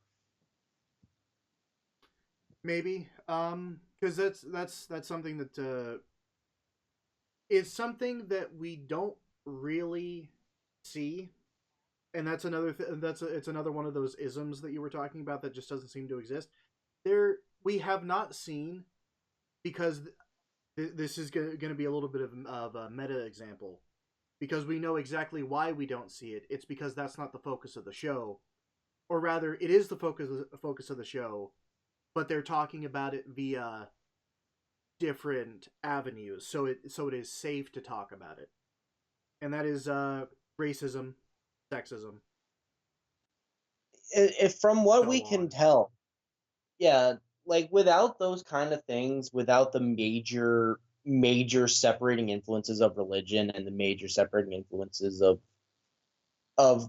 maybe. Because that's something that is something that we don't really see, and that's it's another one of those isms that you were talking about that just doesn't seem to exist. There, we have not seen, because this is going to be a little bit of a meta example, because we know exactly why we don't see it. It's because that's not the focus of the show, or rather, it is the focus of the show, but they're talking about it via different avenues, so it is safe to talk about it, and that is racism, sexism, If from what we so can on. tell, yeah, like without those kind of things, without the major separating influences of religion and the major separating influences of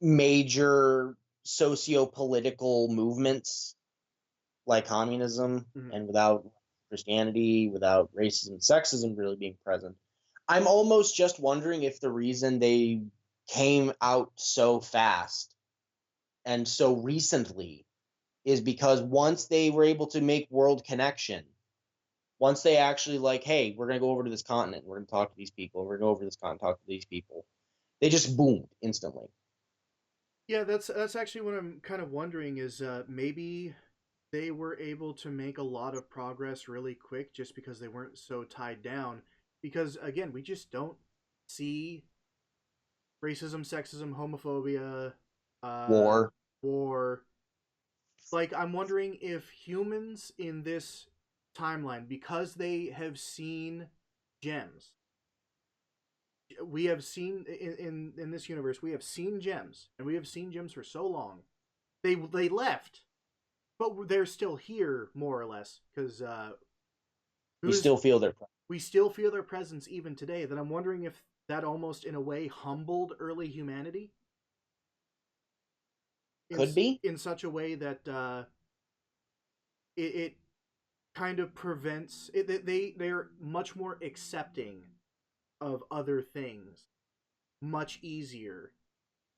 major socio-political movements like communism, Mhm. and without Christianity, without racism, sexism really being present, I'm almost just wondering if the reason they came out so fast and so recently is because once they were able to make world connection, once they actually like, hey, we're gonna go over to this continent, we're gonna talk to these people, we're gonna go over to this continent, talk to these people, they just boomed instantly. Yeah, that's actually what I'm kind of wondering is maybe they were able to make a lot of progress really quick just because they weren't so tied down. Because again, we just don't see racism, sexism, homophobia, uh, War. war. Like, I'm wondering if humans in this timeline, because they have seen gems, we have seen in this universe, we have seen gems, and we have seen gems for so long. They left, but they're still here more or less because We who's still feel their we still feel their presence even today. That I'm wondering if that almost in a way humbled early humanity in could be. in such a way that it kind of prevents it. They're much more accepting of other things, much easier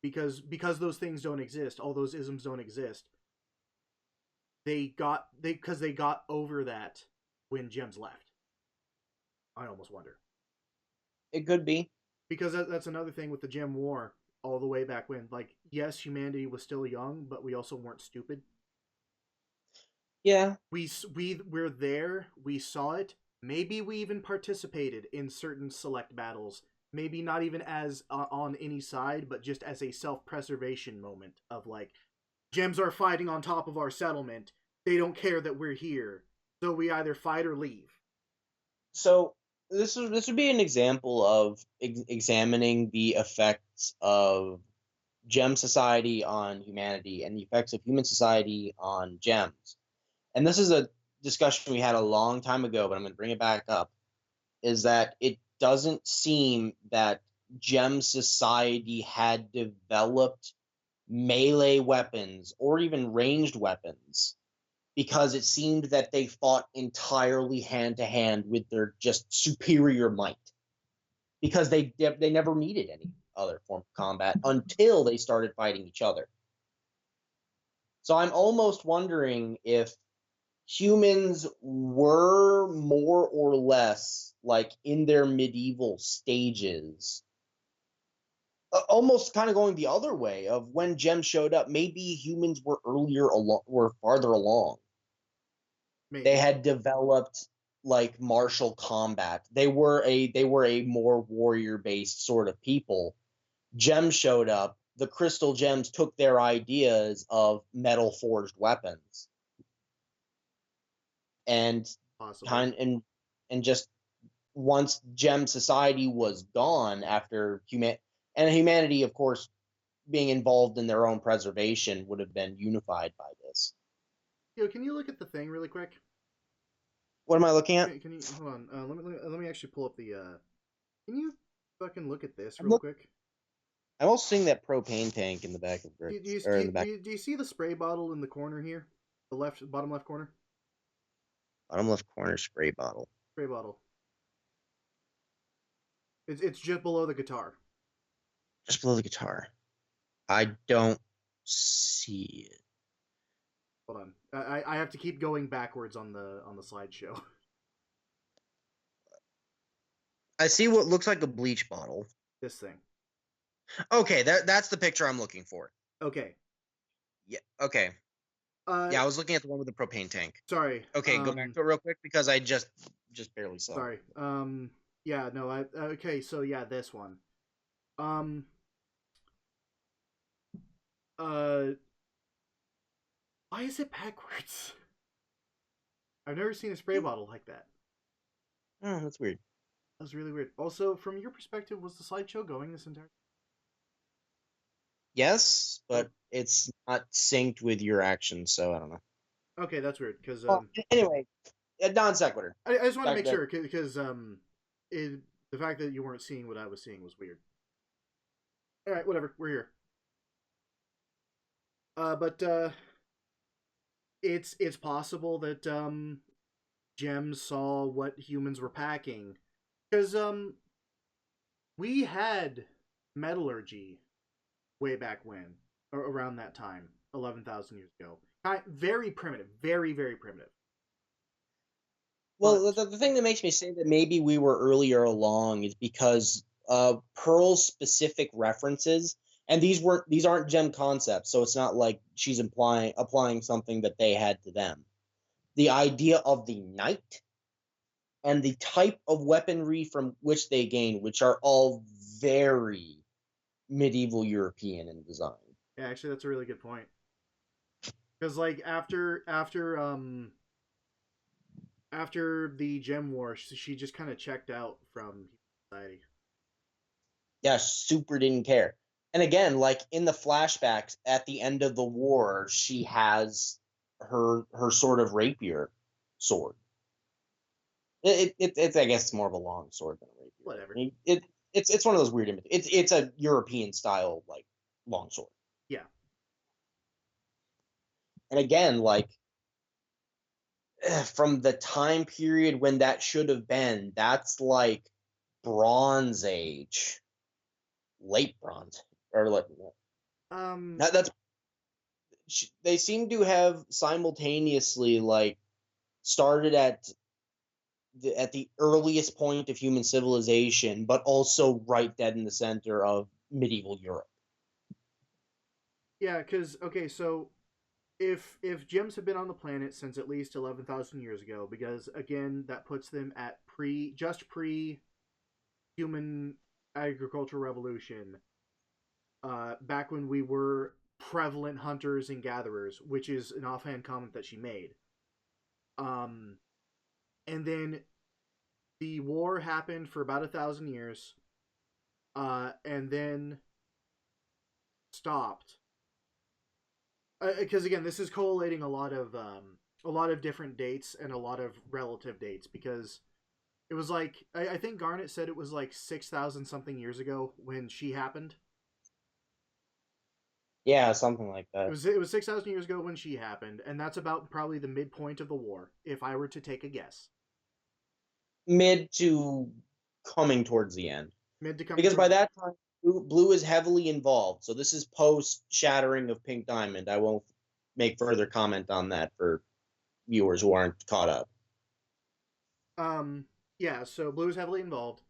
because those things don't exist. All those isms don't exist. They got over that when gems left. I almost wonder. It could be. Because that's another thing with the gem war all the way back when, like, yes, humanity was still young, but we also weren't stupid. Yeah. We're there, we saw it, maybe we even participated in certain select battles, maybe not even as on any side, but just as a self-preservation moment of like, gems are fighting on top of our settlement, they don't care that we're here, so we either fight or leave. So this would be an example of examining the effects of gem society on humanity and the effects of human society on gems. And this is a discussion we had a long time ago, but I'm going to bring it back up. Is that it doesn't seem that gem society had developed melee weapons or even ranged weapons because it seemed that they fought entirely hand to hand with their just superior might because they never needed any other form of combat until they started fighting each other. So I'm almost wondering if humans were more or less like in their medieval stages, almost kind of going the other way of when gems showed up. Maybe humans were were farther along. They Maybe. had developed like martial combat. They were a more warrior based sort of people. Gems showed up. The crystal gems took their ideas of metal forged weapons and Possibly. kind and just once gem society was gone after humanity, of course, being involved in their own preservation would have been unified by this. Yo, can you look at the thing really quick? What am I looking at? Can you hold on? Let me actually pull up the. Can you fucking look at this I'm, real look, quick? I'm also seeing that propane tank in the back of Do, do, you, or do, in you, the do, back you, do you see the spray bottle in the corner here? The bottom left corner. bottom left corner spray bottle, Spray bottle. It's just below the guitar. just below the guitar. I don't see it. Hold on. I have to keep going backwards on the slideshow. I see what looks like a bleach bottle. This thing. Okay, that's the picture I'm looking for. Okay. Yeah. Okay. Uh, Yeah, I was looking at the one with the propane tank. sorry. Okay, go back to it real quick because I just barely saw it. Sorry. Yeah. No. Okay. So yeah, this one. Um. Uh. Why is it backwards? I've never seen a spray bottle like that. Oh, that's weird. That was really weird. Also, from your perspective, was the slideshow going this entire? Yes, Oh, but it's not synced with your actions, so I don't know. okay, that's weird. Because Well, anyway, a non sequitur. I just want to Back make to sure because the fact that you weren't seeing what I was seeing was weird. All right, whatever. We're here. But it's possible that Gems saw what humans were packing because we had metallurgy way back when, around that time, 11,000 years ago. Very primitive, very primitive. Well, But the thing that makes me say that maybe we were earlier along is because Pearl's specific references And these aren't gem concepts, so it's not like she's applying something that they had to them. The idea of the knight and the type of weaponry from which they gain, which are all very medieval European in design. Yeah, actually, that's a really good point. Because like after the Gem War, she just kind of checked out from society. Yeah, super didn't care. And again, like in the flashbacks at the end of the war, she has her sort of rapier sword. It's I guess it's more of a long sword than a rapier. Whatever. I mean, it's one of those weird images. It's a European style like long sword. Yeah. And again, like from the time period when that should have been, that's like Bronze Age, late Bronze, or like that's they seem to have simultaneously like started at the earliest point of human civilization, but also right dead in the center of medieval Europe. Yeah, because okay, so if gems have been on the planet since at least 11,000 years ago, because again that puts them at pre human agricultural revolution, back when we were prevalent hunters and gatherers, which is an offhand comment that she made. Um, and then the war happened for about 1,000 years, and then stopped. Because again, this is collating a lot of different dates and a lot of relative dates because it was like I think Garnet said it was like 6,000 something years ago when she happened. Yeah, something like that. It was 6,000 years ago when she happened, and that's about probably the midpoint of the war, if I were to take a guess. Mid to coming towards the end. Mid to coming Because by towards that time, Blue is heavily involved. So this is post shattering of Pink Diamond. I won't make further comment on that for viewers who aren't caught up. yeah, so Blue is heavily involved,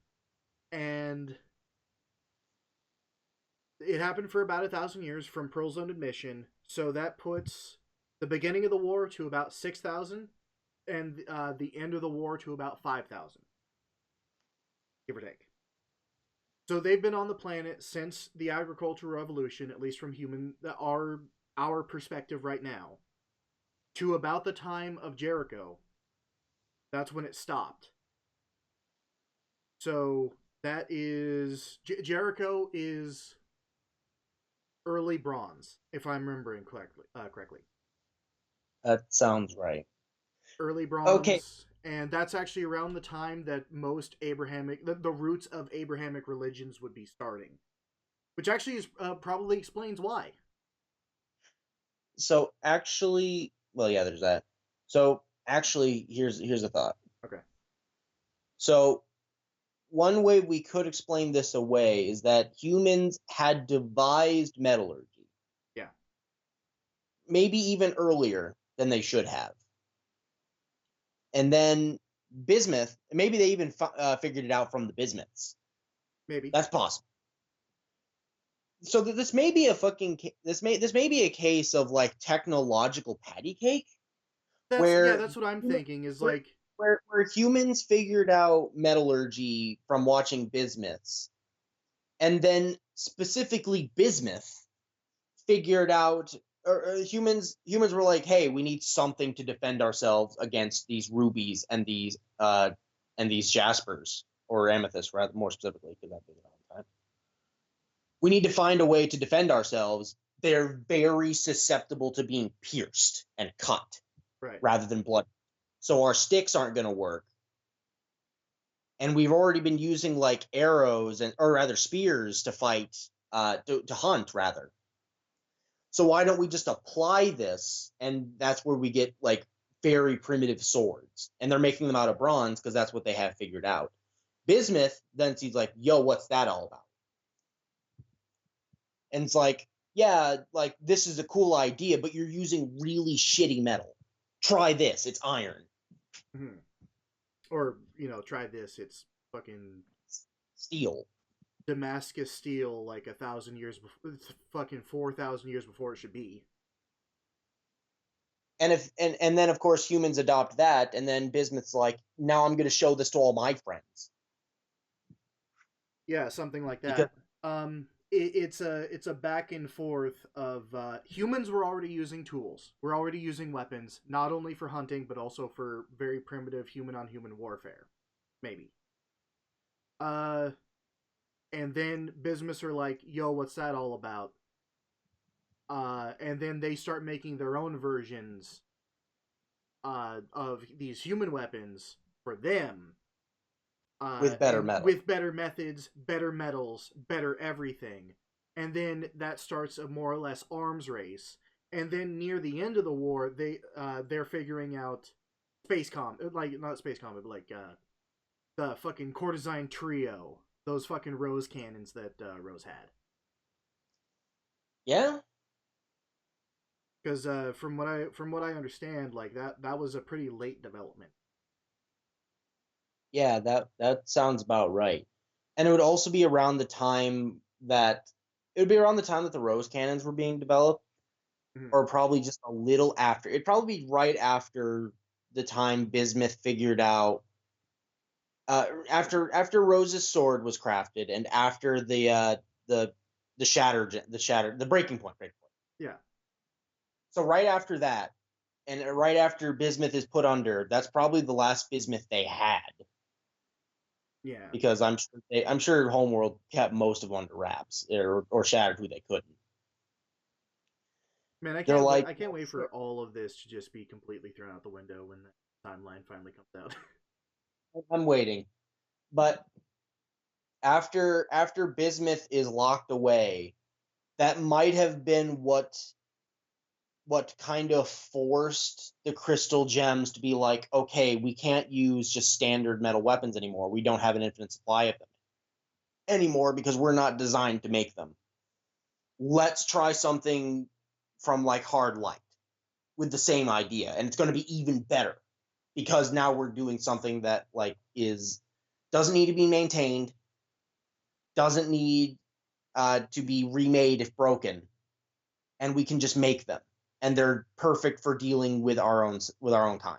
and it happened for about 1,000 years from Pearl Zone admission. So that puts the beginning of the war to about 6,000, and the end of the war to about 5,000, give or take. So they've been on the planet since the agricultural revolution, at least from our perspective right now, to about the time of Jericho. That's when it stopped. So that is Jericho is early bronze, if I'm remembering correctly. That sounds right. Early Okay, bronze, and that's actually around the time that most Abrahamic, the roots of Abrahamic religions would be starting, which actually is probably explains why. so actually, well, yeah, there's that. So actually, here's a thought. Okay. So one way we could explain this away is that humans had devised metallurgy, Yeah. maybe even earlier than they should have. And then bismuth, maybe they even figured it out from the bismuths. Maybe. That's possible. So this may be this may be a case of like technological patty cake, where That's what I'm thinking. Is where, like where humans figured out metallurgy from watching bismuths, and then specifically bismuth figured out, or humans were like, hey, we need something to defend ourselves against these rubies and these jaspers or amethysts, rather more specifically, because I've been all the time. We need to find a way to defend ourselves. They're very susceptible to being pierced and cut, right. rather than blood. So our sticks aren't going to work. And we've already been using like arrows or rather spears to fight, to hunt rather. So why don't we just apply this? And that's where we get like very primitive swords. And they're making them out of bronze because that's what they have figured out. Bismuth then sees like, yo, what's that all about? And it's like, yeah, like this is a cool idea, but you're using really shitty metal. Try this, it's iron. Mm-hmm. Or try this. It's fucking Steel. Damascus steel like 1,000 years before, fucking 4,000 years before it should be. And and then of course humans adopt that, and then Bismuth's like, now I'm going to show this to all my friends. Yeah, something like Because that. It's a back and forth of humans were already using tools. We're already using weapons, not only for hunting but also for very primitive human on human warfare, maybe. Uh, and then Bismuths are like, "Yo, what's that all about?" And then they start making their own versions of these human weapons for them, with better and metal. with better methods, better metals, better everything. And then that starts a more or less arms race. And then near the end of the war, they're figuring out like not space combat, but like the fucking courtesan trio, those fucking rose cannons that Rose had. Yeah, Because from what I understand, like that was a pretty late development. yeah, that sounds about right. And it would also be around the time that the rose cannons were being developed, Mm-hmm. or probably just a little after. It'd probably be right after the time Bismuth figured out, after Rose's sword was crafted, and after the the breaking point. Yeah, So right after that, and right after Bismuth is put under, that's probably the last Bismuth they had, yeah. because I'm sure Homeworld kept most of them under wraps, or shattered who they couldn't. Man, I They're can't wait. like, I can't wait for all of this to just be completely thrown out the window when the timeline finally comes out. I'm waiting, but after Bismuth is locked away, that might have been what kind of forced the crystal gems to be like, okay, we can't use just standard metal weapons anymore. We don't have an infinite supply of them anymore because we're not designed to make them. Let's try something from like hard light with the same idea, and it's going to be even better because now we're doing something that like is doesn't need to be maintained, doesn't need to be remade if broken, and we can just make them, and they're perfect for dealing with our own kind.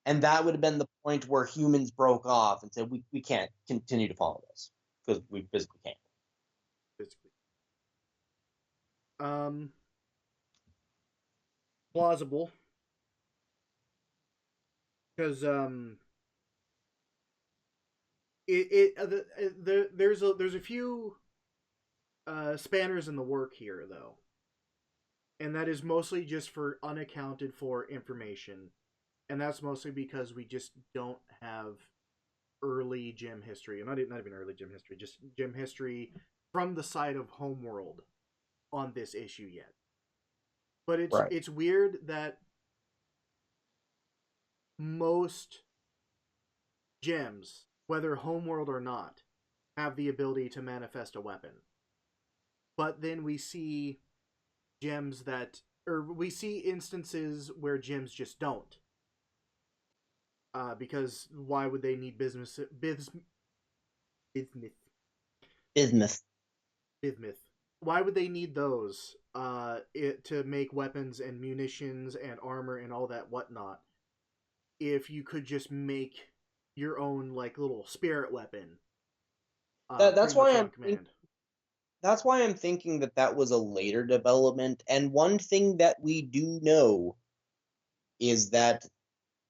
And that would have been the point where humans broke off and said, we can't continue to follow this because we physically can't. Basically, um, plausible because there's a few spanners in the work here though, and that is mostly just for unaccounted for information, and that's mostly because we just don't have early gym history, not even early gym history, just gym history from the side of Homeworld on this issue yet. But Right. it's weird that most gems, whether Homeworld or not, have the ability to manifest a weapon. But then we see gems that, or we see instances where gems just don't. Because why would they need bismuth, Bismuth. bismuth? Why would they need those to make weapons and munitions and armor and all that whatnot? If you could just make your own like little spirit weapon, That's pretty much why on command. that's why I'm thinking that was a later development. And one thing that we do know is that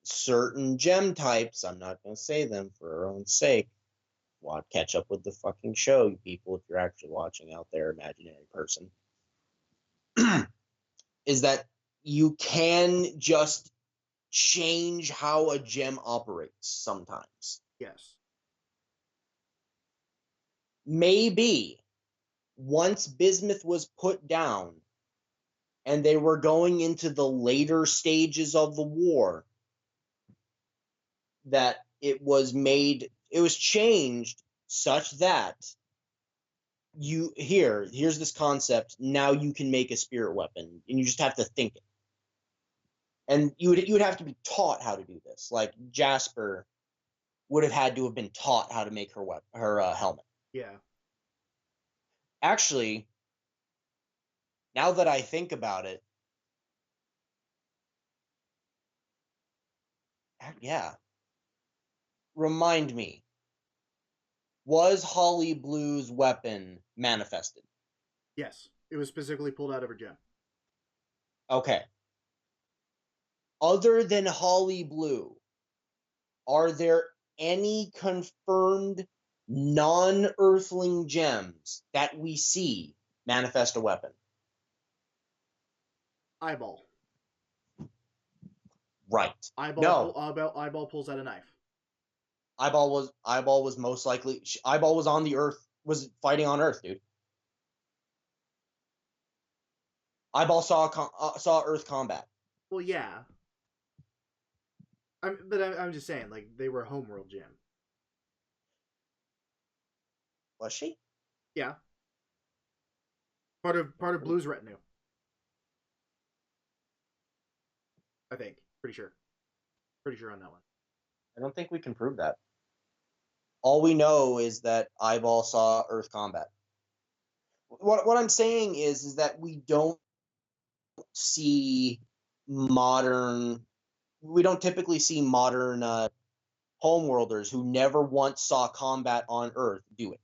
certain gem types, I'm not going to say them for our own sake. Catch up with the fucking show, you people, if you're actually watching out there, imaginary person. Is that you can just change how a gem operates sometimes. Yes. Maybe once Bismuth was put down and they were going into the later stages of the war, that it was changed such that here's this concept, now you can make a spirit weapon, and you just have to think it. And you would have to be taught how to do this. Like Jasper would have had to have been taught how to make her helmet. Yeah. Actually, now that I think about it, yeah. Remind me, was Holly Blue's weapon manifested? Yes, it was specifically pulled out of her gem. Okay. Other than Holly Blue, are there any confirmed non-Earthling gems that we see manifest a weapon? Eyeball. Right. Eyeball, No. eyeball pulls out a knife. Eyeball was most likely Eyeball was on the Earth, was fighting on Earth, dude. Eyeball saw Earth combat. Well, yeah. I'm just saying, like, they were homeworld gem. Was she? Yeah. Part of Blue's retinue. I think. Pretty sure. Pretty sure on that one. I don't think we can prove that. All we know is that Eyeball saw Earth combat. What I'm saying is that we don't see modern. We don't typically see modern homeworlders who never once saw combat on Earth do it.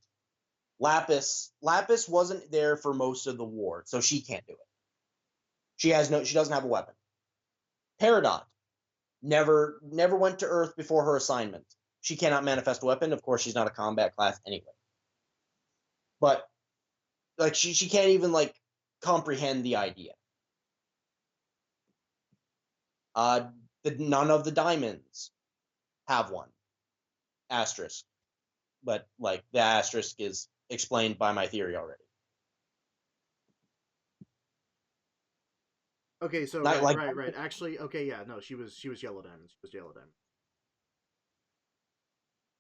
Lapis wasn't there for most of the war, so she can't do it. She doesn't have a weapon. Peridot never went to Earth before her assignment. She cannot manifest a weapon. Of course, she's not a combat class anyway. But like she can't even like comprehend the idea. None of the diamonds have one. Asterisk. But like the asterisk is explained by my theory already. Okay, so Not, right. Actually, okay, yeah, no, she was yellow diamond. She was yellow diamond.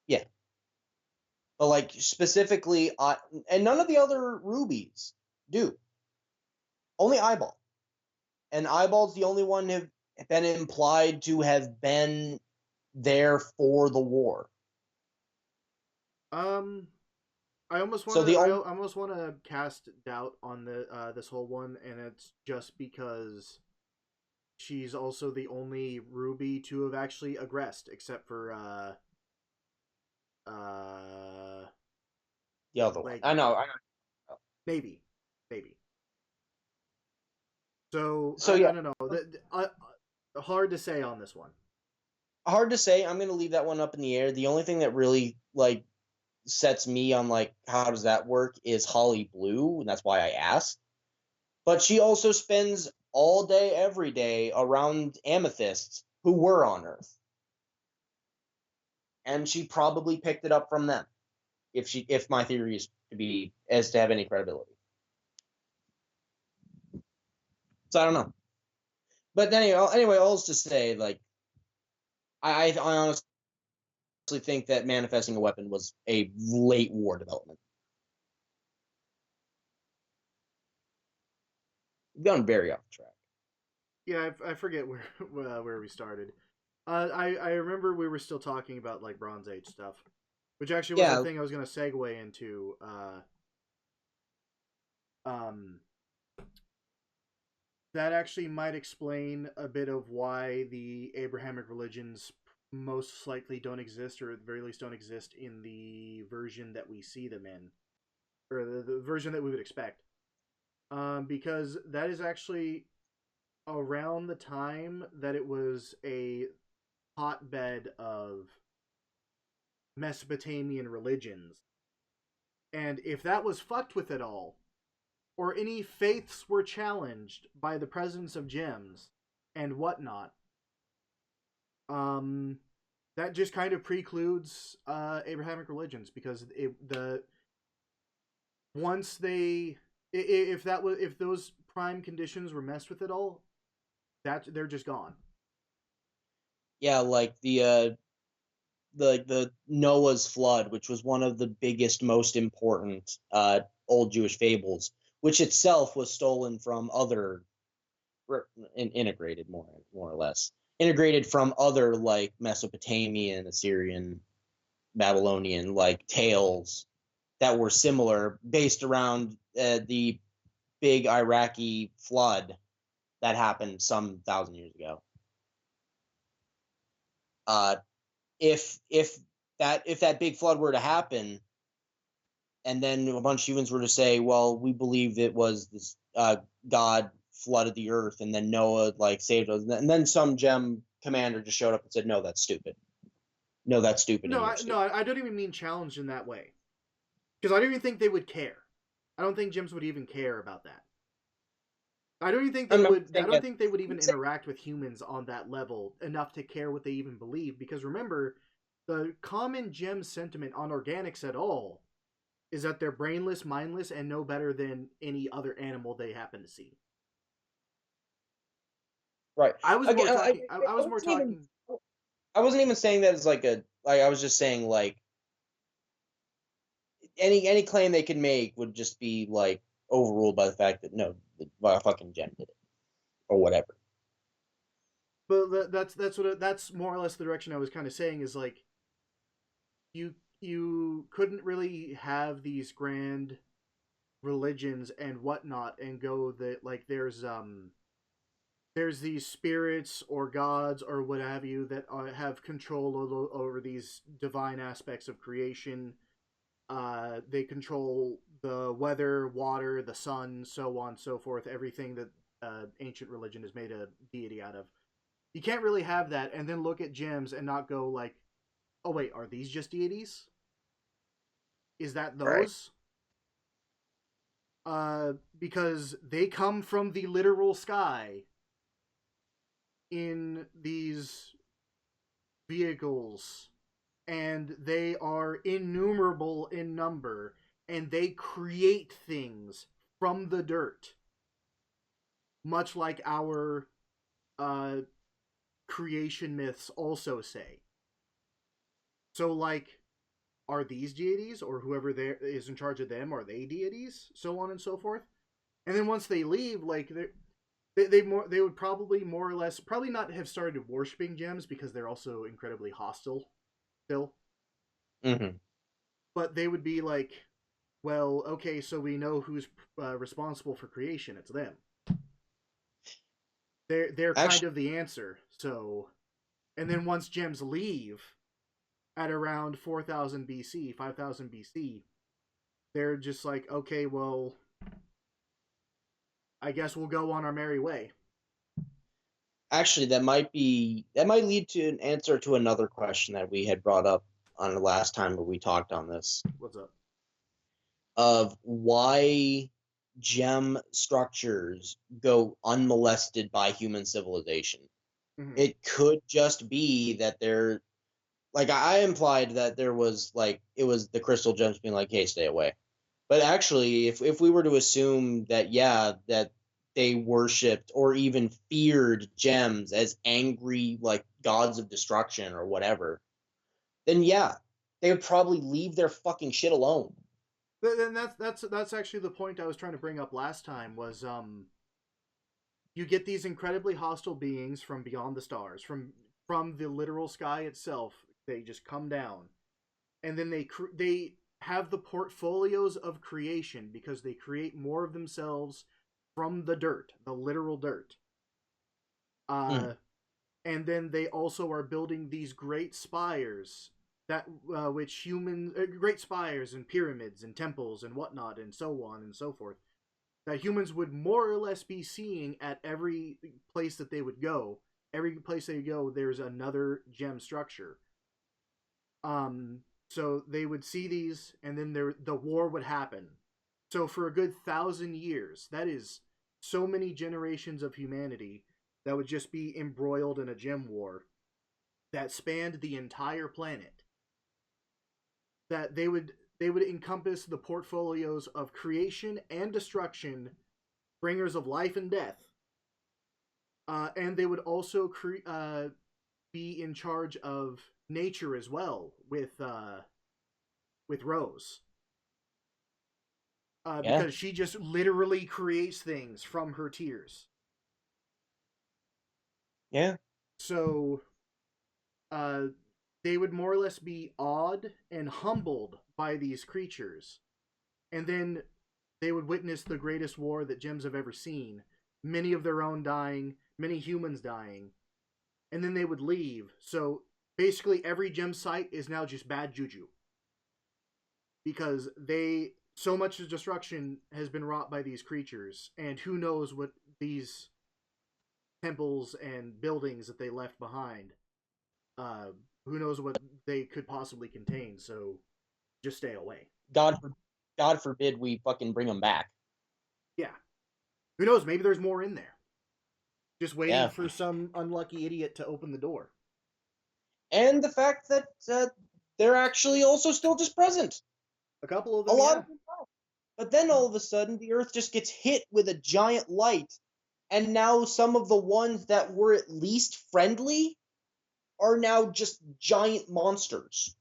Yeah. But like specifically, and none of the other rubies do. Only Eyeball, and Eyeball's the only one have been implied to have been there for the war. I almost want So to. the I only almost want to cast doubt on this whole one, and it's just because she's also the only ruby to have actually aggressed, except for the other one. like I know. maybe. So So I yeah, don't know. Hard to say on this one. hard to say. I'm gonna leave that one up in the air. The only thing that really like sets me on like how does that work is Holly Blue, and that's why I asked. But she also spends all day, every day around amethysts who were on Earth, and she probably picked it up from them. If my theory is to have any credibility, so I don't know. But anyway, all is to say, like I honestly think that manifesting a weapon was a late war development. We've gone very off track. Yeah, I forget where we started. I remember we were still talking about like Bronze Age stuff, which actually was the Yeah, thing I was going to segue into. Um, that actually might explain a bit of why the Abrahamic religions most likely don't exist, or at the very least don't exist in the version that we see them in, or the version that we would expect. Because that is actually around the time that it was a hotbed of Mesopotamian religions. And if that was fucked with at all, or any faiths were challenged by the presence of gems and whatnot, um, that just kind of precludes Abrahamic religions because once they if those prime conditions were messed with at all, that they're just gone. yeah, like the Noah's flood, which was one of the biggest, most important old Jewish fables, which itself was stolen from other integrated more or less integrated from other like Mesopotamian, Assyrian, Babylonian like tales that were similar, based around the big Iraqi flood that happened some 1,000 years ago. If that big flood were to happen, and then a bunch of humans were to say, "Well, we believe it was this God flooded the earth, and then Noah like saved us," and then some gem commander just showed up and said, "No, that's stupid. No, that's stupid, No, and you're stupid." I don't even mean challenged in that way, because I don't even think they would care. I don't think gyms would even care about that. I don't even think they I'm not would. I saying don't that. think they would even interact with humans on that level enough to care what they even believe. Because remember, the common gem sentiment on organics at all is that they're brainless, mindless, and no better than any other animal they happen to see. Right. I was Again, more talking. I I was more wasn't even. talking. I wasn't even saying that as like a like. I was just saying like any claim they could make would just be like overruled by the fact that no, the fucking gem did it or whatever. But that's more or less the direction I was kind of saying is like you couldn't really have these grand religions and whatnot and go that like there's these spirits or gods or what have you that have control over these divine aspects of creation. They control the weather, water, the sun, so on and so forth. Everything that ancient religion is made a deity out of. You can't really have that and then look at gems and not go like, oh wait, are these just deities? Is that Right. those? Because they come from the literal sky in these vehicles and they are innumerable in number and they create things from the dirt much like our uh, creation myths also say. So like, are these deities or whoever there is in charge of them, are they deities, so on and so forth? And then once they leave, like they would probably more or less probably not have started worshiping gems because they're also incredibly hostile still. Mm-hmm. But they would be like, well, okay, so we know who's responsible for creation. It's them. They're kind Actually, of the answer. So, and then once gems leave at around 4,000 BC, 5,000 BC, they're just like, okay, well, I guess we'll go on our merry way. that might lead to an answer to another question that we had brought up on the last time that we talked on this What's up? of why gem structures go unmolested by human civilization. Mm-hmm. It could just be that they're like I implied that there was like it was the crystal gems being like, hey, stay away. But actually, if we were to assume that yeah, that they worshipped or even feared gems as angry like gods of destruction or whatever, then yeah, they would probably leave their fucking shit alone. Then that's actually the point I was trying to bring up last time was you get these incredibly hostile beings from beyond the stars, from the literal sky itself. They just come down, and then they have the portfolios of creation because they create more of themselves from the dirt, the literal dirt. Mm. Uh, and then they also are building these great spires that which human great spires and pyramids and temples and whatnot and so on and so forth that humans would more or less be seeing at every place that they would go. Every place they go, there's another gem structure. Um, so they would see these, and then the war would happen. So for a good 1,000 years, that is so many generations of humanity that would just be embroiled in a gem war that spanned the entire planet. That they would encompass the portfolios of creation and destruction, bringers of life and death, and they would also be in charge of nature as well with Rose, Yeah, because she just literally creates things from her tears. yeah. So uh, they would more or less be awed and humbled by these creatures and then they would witness the greatest war that gems have ever seen. Many of their own dying, many humans dying, and then they would leave. So basically, every gem site is now just bad juju because they so much destruction has been wrought by these creatures, and who knows what these temples and buildings that they left behind. Uh, who knows what they could possibly contain? So just stay away. God, God forbid we fucking bring them back. Yeah, who knows? Maybe there's more in there, just waiting Yeah, for some unlucky idiot to open the door. and the fact that they're actually also still just present. A couple of A them, lot yeah. of them are. But then all of a sudden, the Earth just gets hit with a giant light, and now some of the ones that were at least friendly are now just giant monsters.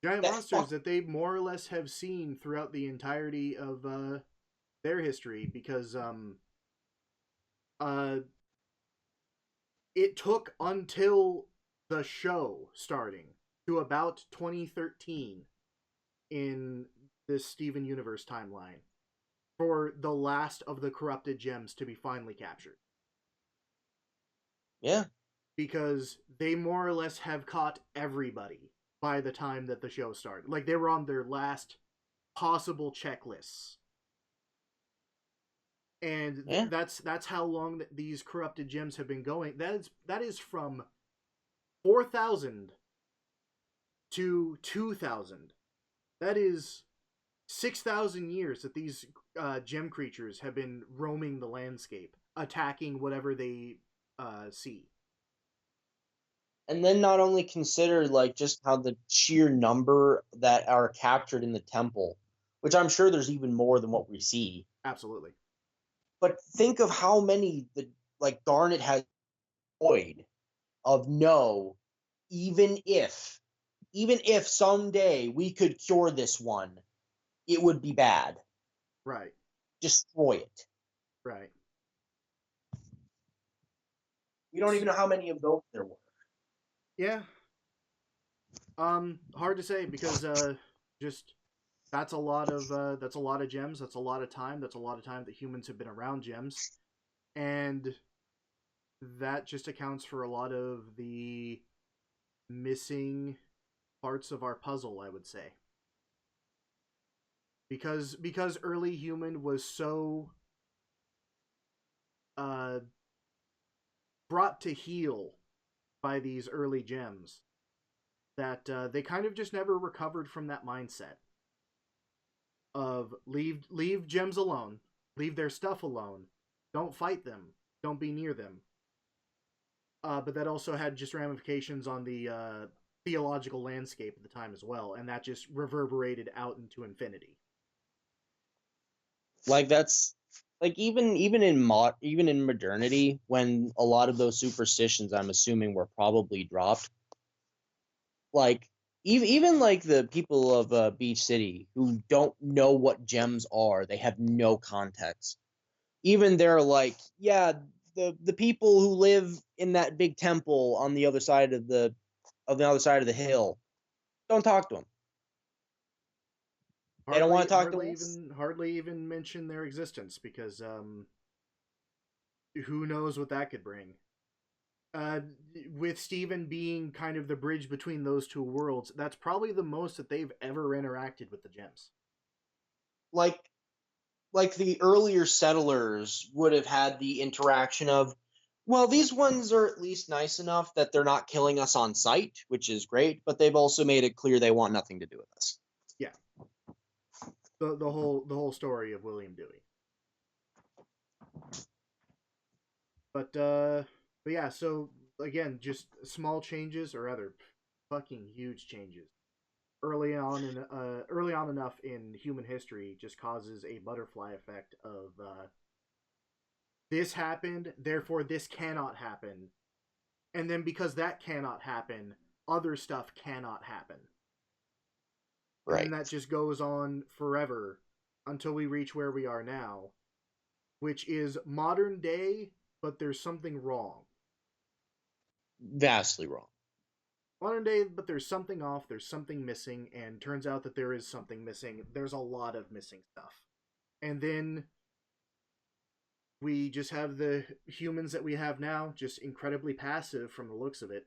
Giant That monsters fuck. that they more or less have seen throughout the entirety of their history because uh, it took until the show starting to about 2013 in this Steven Universe timeline for the last of the corrupted gems to be finally captured. Yeah. Because they more or less have caught everybody by the time that the show started. Like they were on their last possible checklists. And Yeah. that's how long that these corrupted gems have been going. That is from 4,000 to 2,000. That is 6,000 years that these gem creatures have been roaming the landscape, attacking whatever they see. And then not only consider like just how the sheer number that are captured in the temple, which I'm sure there's even more than what we see. Absolutely. But think of how many the like Garnet has void of no, even if someday we could cure this one, it would be bad. Right. Destroy it. Right. We don't even know how many of those there were. Yeah. Hard to say because just that's a lot of gems. That's a lot of time. That's a lot of time that humans have been around gems, and that just accounts for a lot of the missing parts of our puzzle. I would say because early human was so uh brought to heel by these early gems that they kind of just never recovered from that mindset of leave gems alone, leave their stuff alone, don't fight them, don't be near them. But that also had just ramifications on the theological landscape at the time as well, and that just reverberated out into infinity. Like that's like even in modernity, when a lot of those superstitions I'm assuming were probably dropped, like even like the people of Beach City who don't know what gems are, they have no context. Even they're like, yeah, the people who live in that big temple on the other side of the other side of the hill, don't talk to them. They don't Hardly, want to talk to hardly us. even, hardly even mention their existence because who knows what that could bring. Uh, with Steven being kind of the bridge between those two worlds, that's probably the most that they've ever interacted with the gems. Like the earlier settlers would have had the interaction of, well, these ones are at least nice enough that they're not killing us on sight, which is great, but they've also made it clear they want nothing to do with us. Yeah, the whole story of William Dewey. But yeah, so again, just small changes or other fucking huge changes early on enough in human history just causes a butterfly effect of this happened, therefore this cannot happen, and then because that cannot happen, other stuff cannot happen, and then Right. that just goes on forever until we reach where we are now, which is modern day, but there's something wrong. Vastly wrong. modern day, but there's something off, there's something missing, and turns out that there is something missing. There's a lot of missing stuff. And then we just have the humans that we have now, just incredibly passive from the looks of it.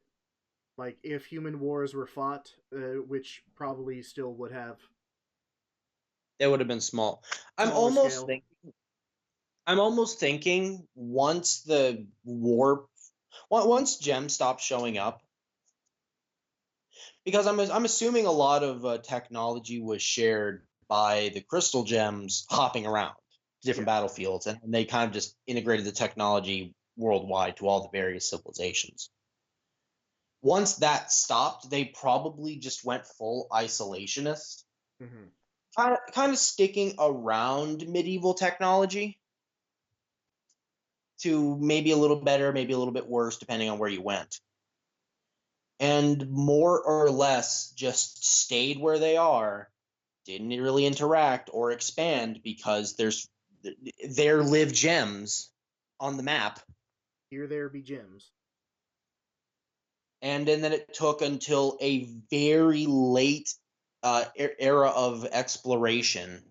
Like, if human wars were fought, which probably still would have They would have been small. I'm smaller almost scale. thinking. I'm almost thinking once the warp, once Gem stops showing up, because I'm assuming a lot of technology was shared by the crystal gems hopping around different Yeah. battlefields, and they kind of just integrated the technology worldwide to all the various civilizations. Once that stopped, they probably just went full isolationist, Mm-hmm. kind of sticking around medieval technology to maybe a little better, maybe a little bit worse, depending on where you went. And more or less just stayed where they are, didn't really interact or expand because there live gems on the map. Here there be gems. And then it took until a very late era of exploration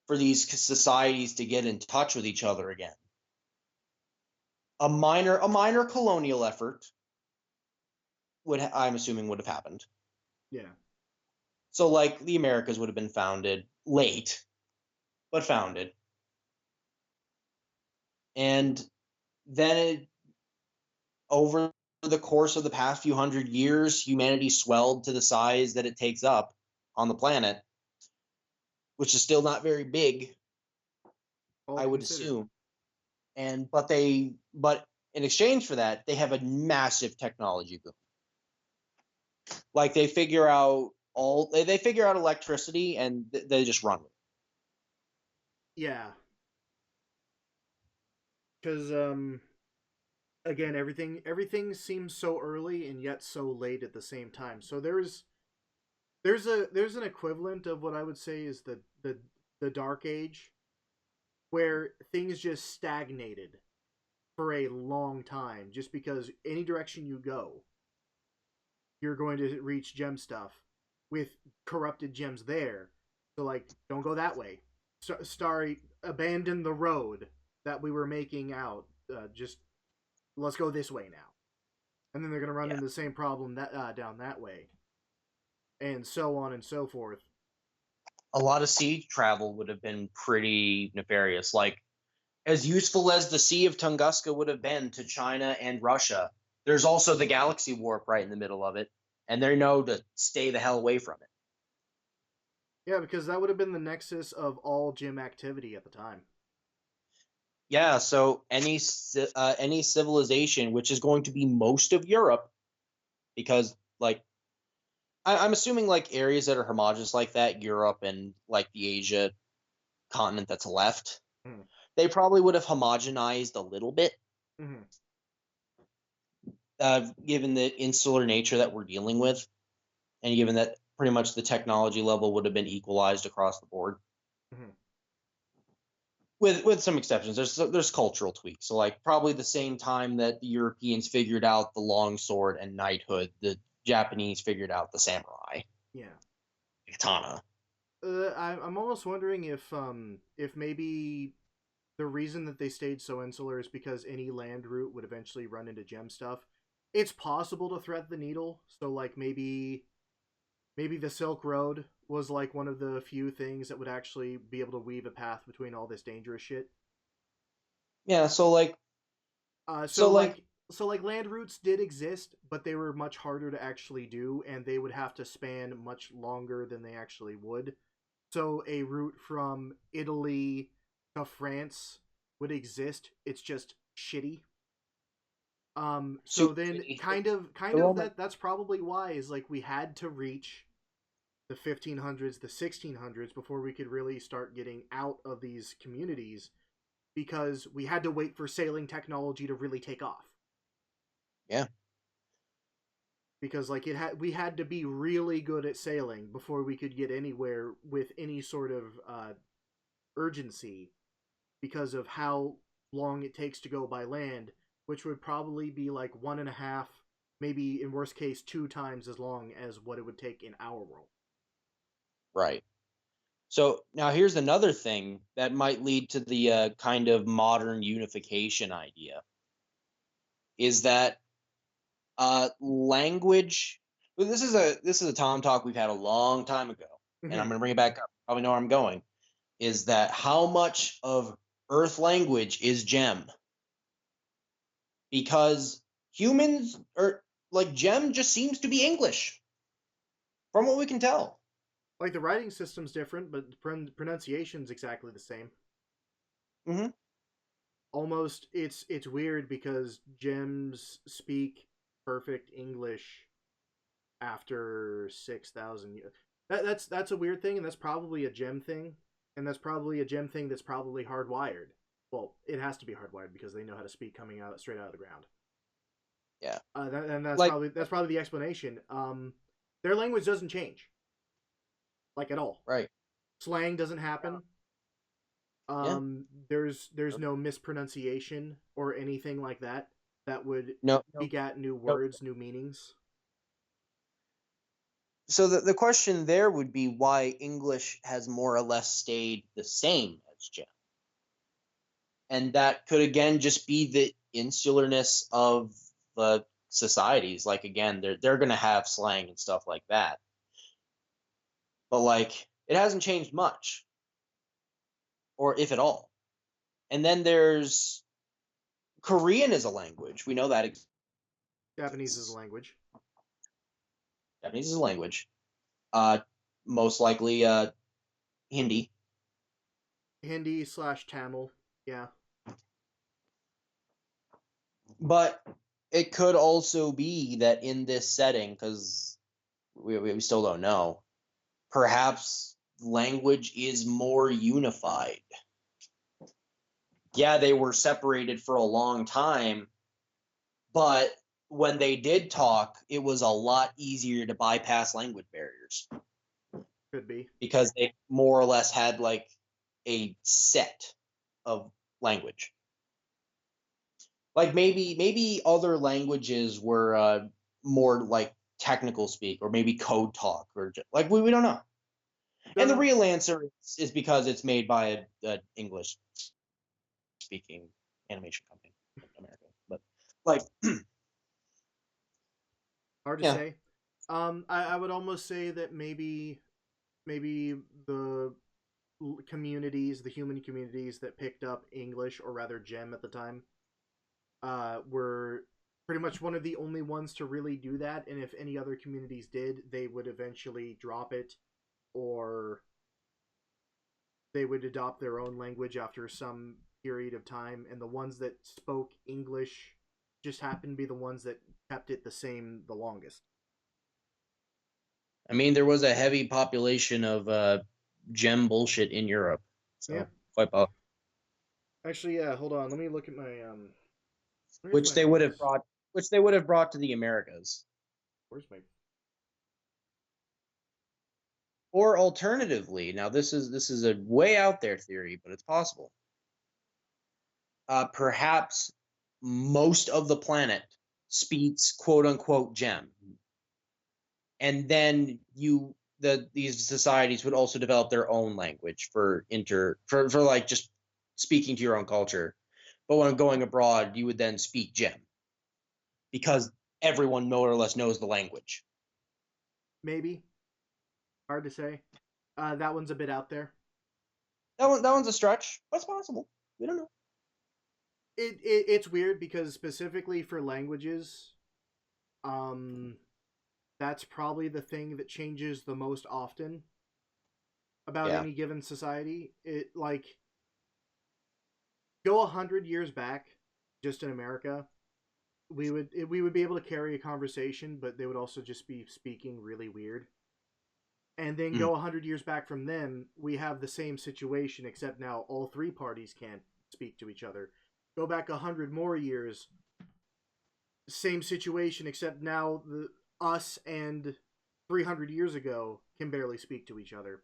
for these societies to get in touch with each other again. A minor colonial effort I'm assuming would have happened. Yeah. So like the Americas would have been founded late, but founded. And then over the course of the past few hundred years, humanity swelled to the size that it takes up on the planet, which is still not very big, All I would considered. assume. But in exchange for that, they have a massive technology boom. Like they figure out electricity and they just run with it. Yeah. Because again, everything seems so early and yet so late at the same time. So there's an equivalent of what I would say is the dark age, where things just stagnated for a long time, just because any direction you go, you're going to reach gem stuff with corrupted gems there. So like, don't go that way. Starry, abandon the road that we were making out. Just let's go this way now. And then they're going to run Yeah. into the same problem that down that way, and so on and so forth. A lot of sea travel would have been pretty nefarious. Like, as useful as the Sea of Tunguska would have been to China and Russia, there's also the galaxy warp right in the middle of it, and they know to stay the hell away from it. Yeah, because that would have been the nexus of all gym activity at the time. Yeah, so any civilization, which is going to be most of Europe, because like I'm assuming like areas that are homogenous like that, Europe and like the Asia continent that's left, Mm-hmm. they probably would have homogenized a little bit, Mm-hmm. given the insular nature that we're dealing with, and given that pretty much the technology level would have been equalized across the board, Mm-hmm. with some exceptions. There's cultural tweaks. So like probably the same time that the Europeans figured out the longsword and knighthood, the Japanese figured out the samurai, Yeah. katana. I'm almost wondering if maybe the reason that they stayed so insular is because any land route would eventually run into gem stuff. It's possible to thread the needle, so like maybe the Silk Road was like one of the few things that would actually be able to weave a path between all this dangerous shit. Yeah, so like Uh, so so like like so like land routes did exist, but they were much harder to actually do, and they would have to span much longer than they actually would. So a route from Italy to France would exist. It's just shitty. So super then shitty. kind The of Roman that's probably why is like we had to reach the 1500s, the 1600s before we could really start getting out of these communities, because we had to wait for sailing technology to really take off. yeah. Because like we had to be really good at sailing before we could get anywhere with any sort of urgency, because of how long it takes to go by land, which would probably be like 1.5 maybe in worst case 2 times as long as what it would take in our world. Right. So now here's another thing that might lead to the kind of modern unification idea is that language. Well, this is a Tom talk we've had a long time ago, and I'm Mhm. going to bring it back up. Probably know where I'm going. Is that how much of Earth language is Gem? Because humans are like Gem just seems to be English, from what we can tell. Like the writing system's different, but the pronunciation's exactly the same. Hmm. Almost, it's weird because gems speak perfect English after 6,000 years. That's a weird thing, and that's probably a gem thing, and that's probably a gem thing that's probably hardwired. Well, it has to be hardwired because they know how to speak coming out straight out of the ground. Yeah, And that's like probably the explanation. Their language doesn't change like at all. right. Slang doesn't happen. Yeah. There's no mispronunciation or anything like that that would No. begat new No. words, new meanings. So the question there would be why English has more or less stayed the same as Gem. And that could again just be the insularness of the societies. Like again, they're gonna have slang and stuff like that. But like it hasn't changed much, or if at all. And then there's Korean as a language. We know that Japanese is a exists. language. Japanese is a language. Uh, most likely Hindi. Hindi slash Tamil. Yeah. But it could also be that in this setting, because we still don't know, perhaps language is more unified. Yeah, they were separated for a long time, but when they did talk, it was a lot easier to bypass language barriers Could be. because they more or less had like a set of language. Like maybe other languages were more like technical speak or maybe code talk or like we don't know. Don't And the know. real answer is because it's made by a English speaking animation company in America. But like Hard to yeah, say. I would almost say that maybe the communities, the human communities that picked up English, or rather Gem at the time, were pretty much one of the only ones to really do that. And if any other communities did, they would eventually drop it, or they would adopt their own language after some period of time. And the ones that spoke English just happened to be the ones that kept it the same the longest. I mean there was a heavy population of gem bullshit in Europe, Yeah. so quite possible. Actually, yeah. Hold on. Let me look at my Where's Which my they would have notes? brought, which they would have brought to the Americas. Where's my Or alternatively, now this is a way out there theory, but it's possible. Perhaps most of the planet speaks quote unquote gem, and then these societies would also develop their own language for like just speaking to your own culture. But when going abroad, you would then speak gem because everyone more or less knows the language. maybe? Hard to say. That one's a bit out there. That one's a stretch, but it's possible. We don't know. It's weird because specifically for languages, um, that's probably the thing that changes the most often about Yeah. any given society. It like go 100 years back, just in America, we would be able to carry a conversation, but they would also just be speaking really weird. And then Mhm. go 100 years back from then, we have the same situation, except now all three parties can't speak to each other. Go back 100 more years, same situation, except now us and 300 years ago can barely speak to each other.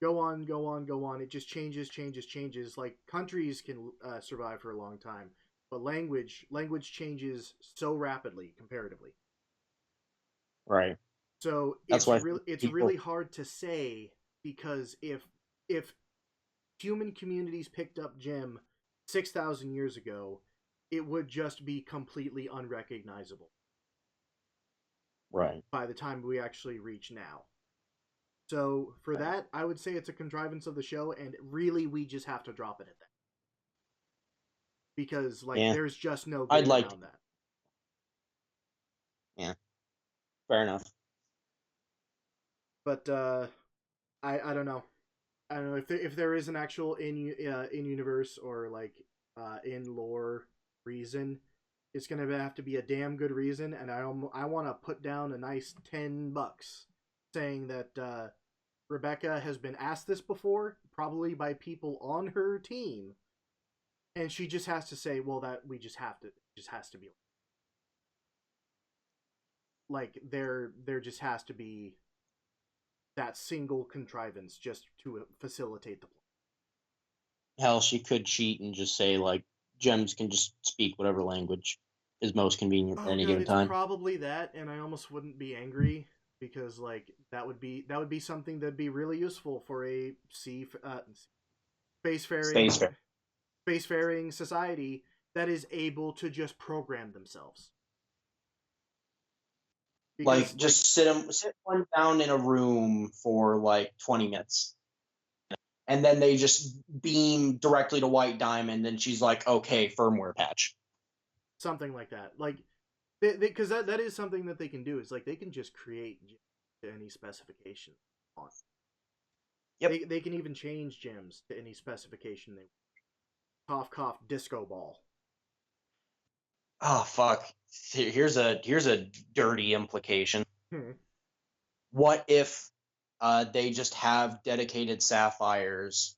Go on, go on, go on. It just changes, changes, changes. Like countries can survive for a long time, but language changes so rapidly comparatively. Right. So That's why it's people. really hard to say, because if human communities picked up Jim 6,000 years ago, it would just be completely unrecognizable Right. by the time we actually reach now. So for Right. that, I would say it's a contrivance of the show, and really we just have to drop it at that, because like Yeah. there's just no I'd getting like. around that. Yeah. Fair enough. But I don't know. I don't know if there is an actual in universe or like in lore reason. It's gonna have to be a damn good reason, and I want to put down a nice $10 saying that Rebecca has been asked this before, probably by people on her team, and she just has to say, "Well, that we just have to, it just has to be like there just has to be that single contrivance just to facilitate the plot." Hell, she could cheat and just say like gems can just speak whatever language is most convenient at Oh any god, given it's time. probably that, and I almost wouldn't be angry, because like that would be something that'd be really useful for a Space spacefaring fair. spacefaring society that is able to just program themselves. Like Because like just sit one down in a room for like 20 minutes. And then they just beam directly to White Diamond, and she's like, okay, firmware patch. something like that, like because that is something that they can do. Is like they can just create to any specification they want. Yep. They can even change gems to any specification they want. Cough cough disco ball. Oh fuck. Here's a dirty implication. Hmm. What if they just have dedicated sapphires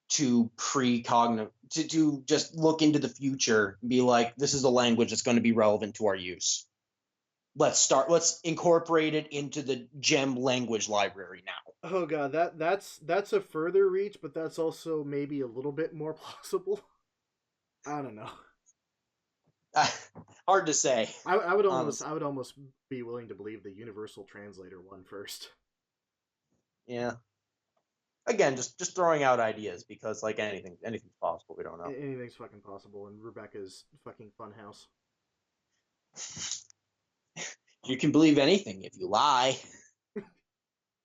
to precognitive to just look into the future and be like, this is a language that's going to be relevant to our use. Let's incorporate it into the gem language library now. Oh god, that's a further reach, but that's also maybe a little bit more plausible. I don't know. Hard to say, I would almost honestly. I would almost be willing to believe the universal translator one first. Yeah. Again, just throwing out ideas because like anything's possible. We don't know. Anything's fucking possible in Rebecca's fucking funhouse. You can believe anything if you lie.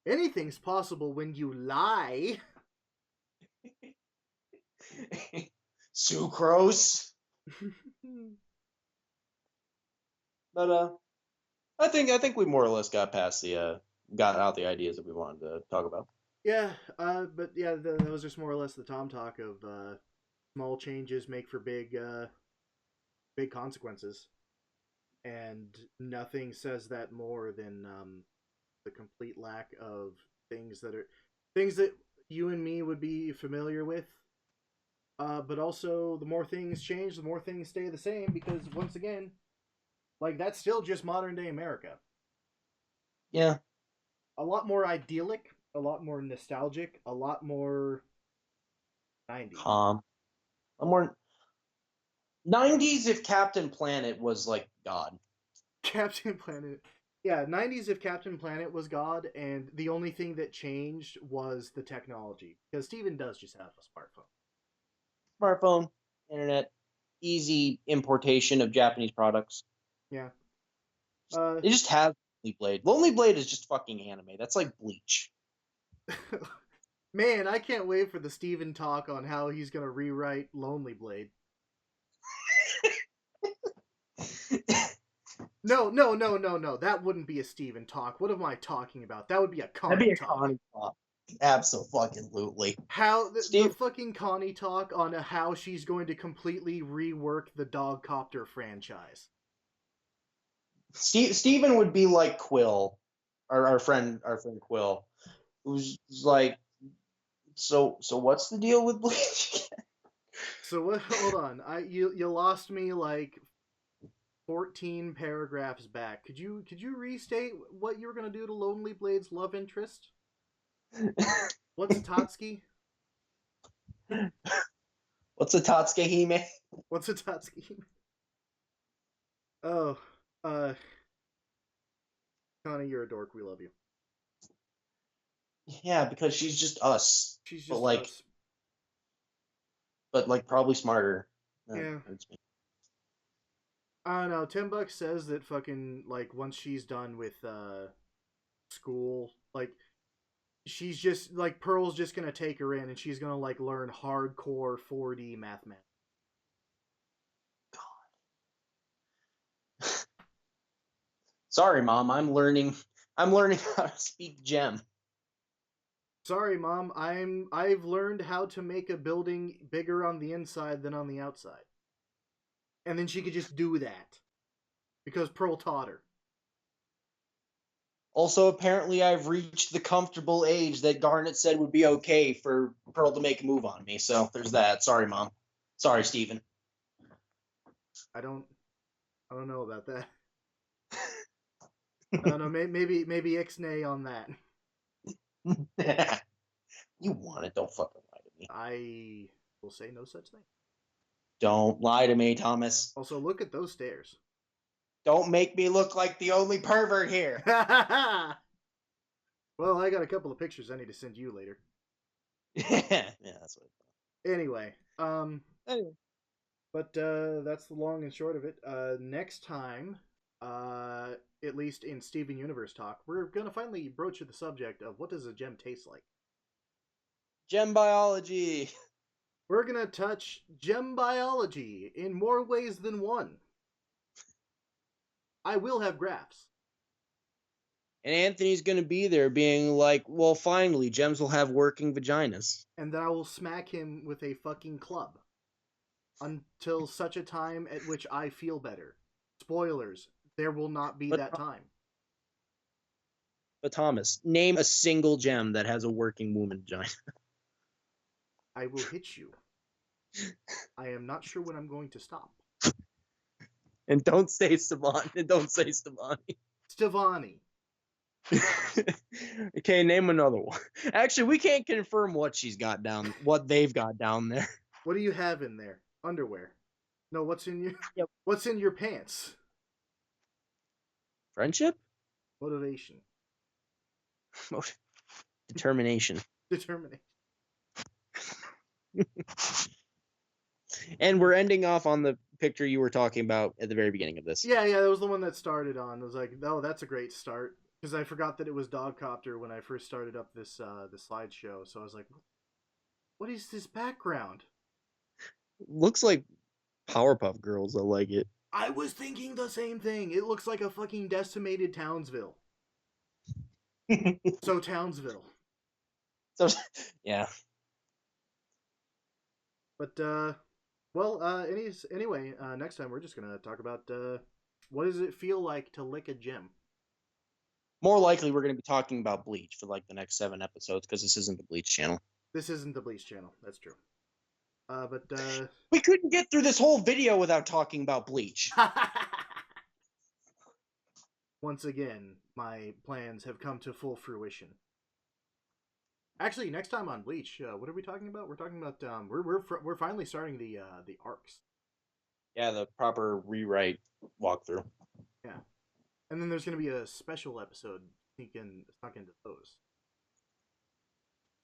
Anything's possible when you lie. Sucrose. But I think we more or less got past the got out the ideas that we wanted to talk about. Yeah, but yeah, those are just more or less the Tom talk of small changes make for big consequences, and nothing says that more than the complete lack of things that you and me would be familiar with. But also, the more things change, the more things stay the same, because once again, like that's still just modern day America. Yeah. A lot more idyllic, a lot more nostalgic, a lot more 90s. Calm. A more 90s if Captain Planet was like God. Captain Planet. Yeah, 90s if Captain Planet was God, and the only thing that changed was the technology. Because Steven does just have a smartphone. Smartphone, internet, easy importation of Japanese products. Yeah. Uh, They just have Lonely Blade. Lonely Blade is just fucking anime. That's like Bleach. man, I can't wait for the Steven talk on how he's going to rewrite Lonely Blade. No, no, no, no, no. That wouldn't be a Steven talk. What am I talking about? That would be a That'd be Connie a talk. Connie plot. Absolutely. How the Steve fucking Connie talk on how she's going to completely rework the Dogcopter franchise. Steven would be like Quill, our friend Quill, who's like, so what's the deal with Bleach? So what? Hold on, you lost me like 14 paragraphs back. Could you restate what you were gonna do to Lonely Blade's love interest? What's a Tatsuki? What's a Tatsuki Hime? What's a Tatsuki? Oh, uh, Connie, you're a dork. We love you. Yeah, because she's just us. She's But just like, us. probably smarter. That Yeah. hurts me. I don't know. $10 says that fucking like once she's done with school, like she's just like Pearl's just gonna take her in and she's gonna like learn hardcore 4D mathematics. Sorry, Mom. I'm learning. I'm learning how to speak gem. Sorry, Mom. I've learned how to make a building bigger on the inside than on the outside. And then she could just do that. Because Pearl taught her. Also, apparently, I've reached the comfortable age that Garnet said would be okay for Pearl to make a move on me. So there's that. Sorry, Mom. Sorry, Steven. I don't know about that. I don't know, maybe ixnay on that. You want it, don't fucking lie to me. I will say no such thing. Don't lie to me, Thomas. Also, look at those stairs. Don't make me look like the only pervert here. Well, I got a couple of pictures I need to send you later. Yeah, that's what. Anyway, Anyway. but that's the long and short of it. Next time, at least in Steven Universe talk, we're gonna finally broach the subject of what does a gem taste like. Gem biology. We're gonna touch gem biology in more ways than one. I will have graphs. And Anthony's going to be there being like, well, finally, gems will have working vaginas. And then I will smack him with a fucking club. Until such a time at which I feel better. Spoilers, there will not be that time. But Thomas, name a single gem that has a working woman vagina. I will hit you. I am not sure when I'm going to stop. And don't say Stevani. And don't say Stevani. Stevani. Okay, name another one. Actually, we can't confirm what she's got down, what they've got down there. What do you have in there? Underwear. No, what's in your Yep. What's in your pants? Friendship? Motivation. Determination. Determination. And we're ending off on the picture you were talking about at the very beginning of this. Yeah, that was the one that started on. I was like, oh, that's a great start. Because I forgot that it was Dogcopter when I first started up this slideshow. So I was like, what is this background? Looks like Powerpuff Girls. I like it. I was thinking the same thing. It looks like a fucking decimated Townsville. So Townsville. So yeah. But anyway, next time we're just gonna talk about what does it feel like to lick a gem. More likely, we're going to be talking about Bleach for like the next 7 episodes because this isn't the Bleach channel. This isn't the Bleach channel. That's true. But we couldn't get through this whole video without talking about Bleach. Once again, my plans have come to full fruition. Actually, next time on Bleach, what are we talking about? We're talking about we're finally starting the arcs. Yeah, the proper rewrite walkthrough. Yeah, and then there's going to be a special episode snuck into those.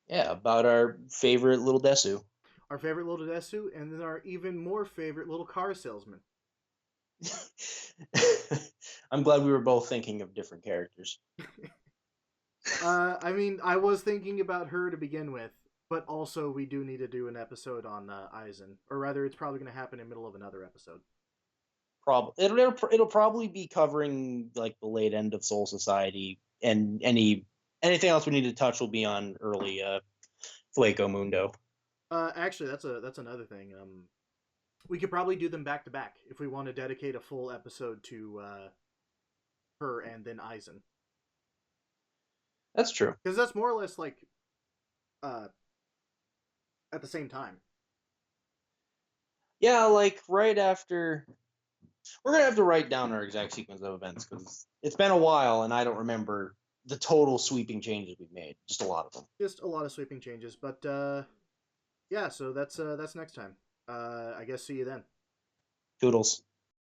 Yeah, about our favorite little Desu. Our favorite little Desu, and then our even more favorite little car salesman. I'm glad we were both thinking of different characters. I mean, I was thinking about her to begin with, but also we do need to do an episode on Aizen, or rather, it's probably going to happen in the middle of another episode. It'll probably be covering like the late end of Soul Society, and anything else we need to touch will be on early Fueco Mundo. Actually, that's another thing. We could probably do them back to back if we want to dedicate a full episode to her and then Aizen. That's true. Because that's more or less like at the same time. Yeah, like right after. We're going to have to write down our exact sequence of events because it's been a while and I don't remember the total sweeping changes we've made. Just a lot of them. Just a lot of sweeping changes. But yeah, so that's next time. I guess see you then. Toodles.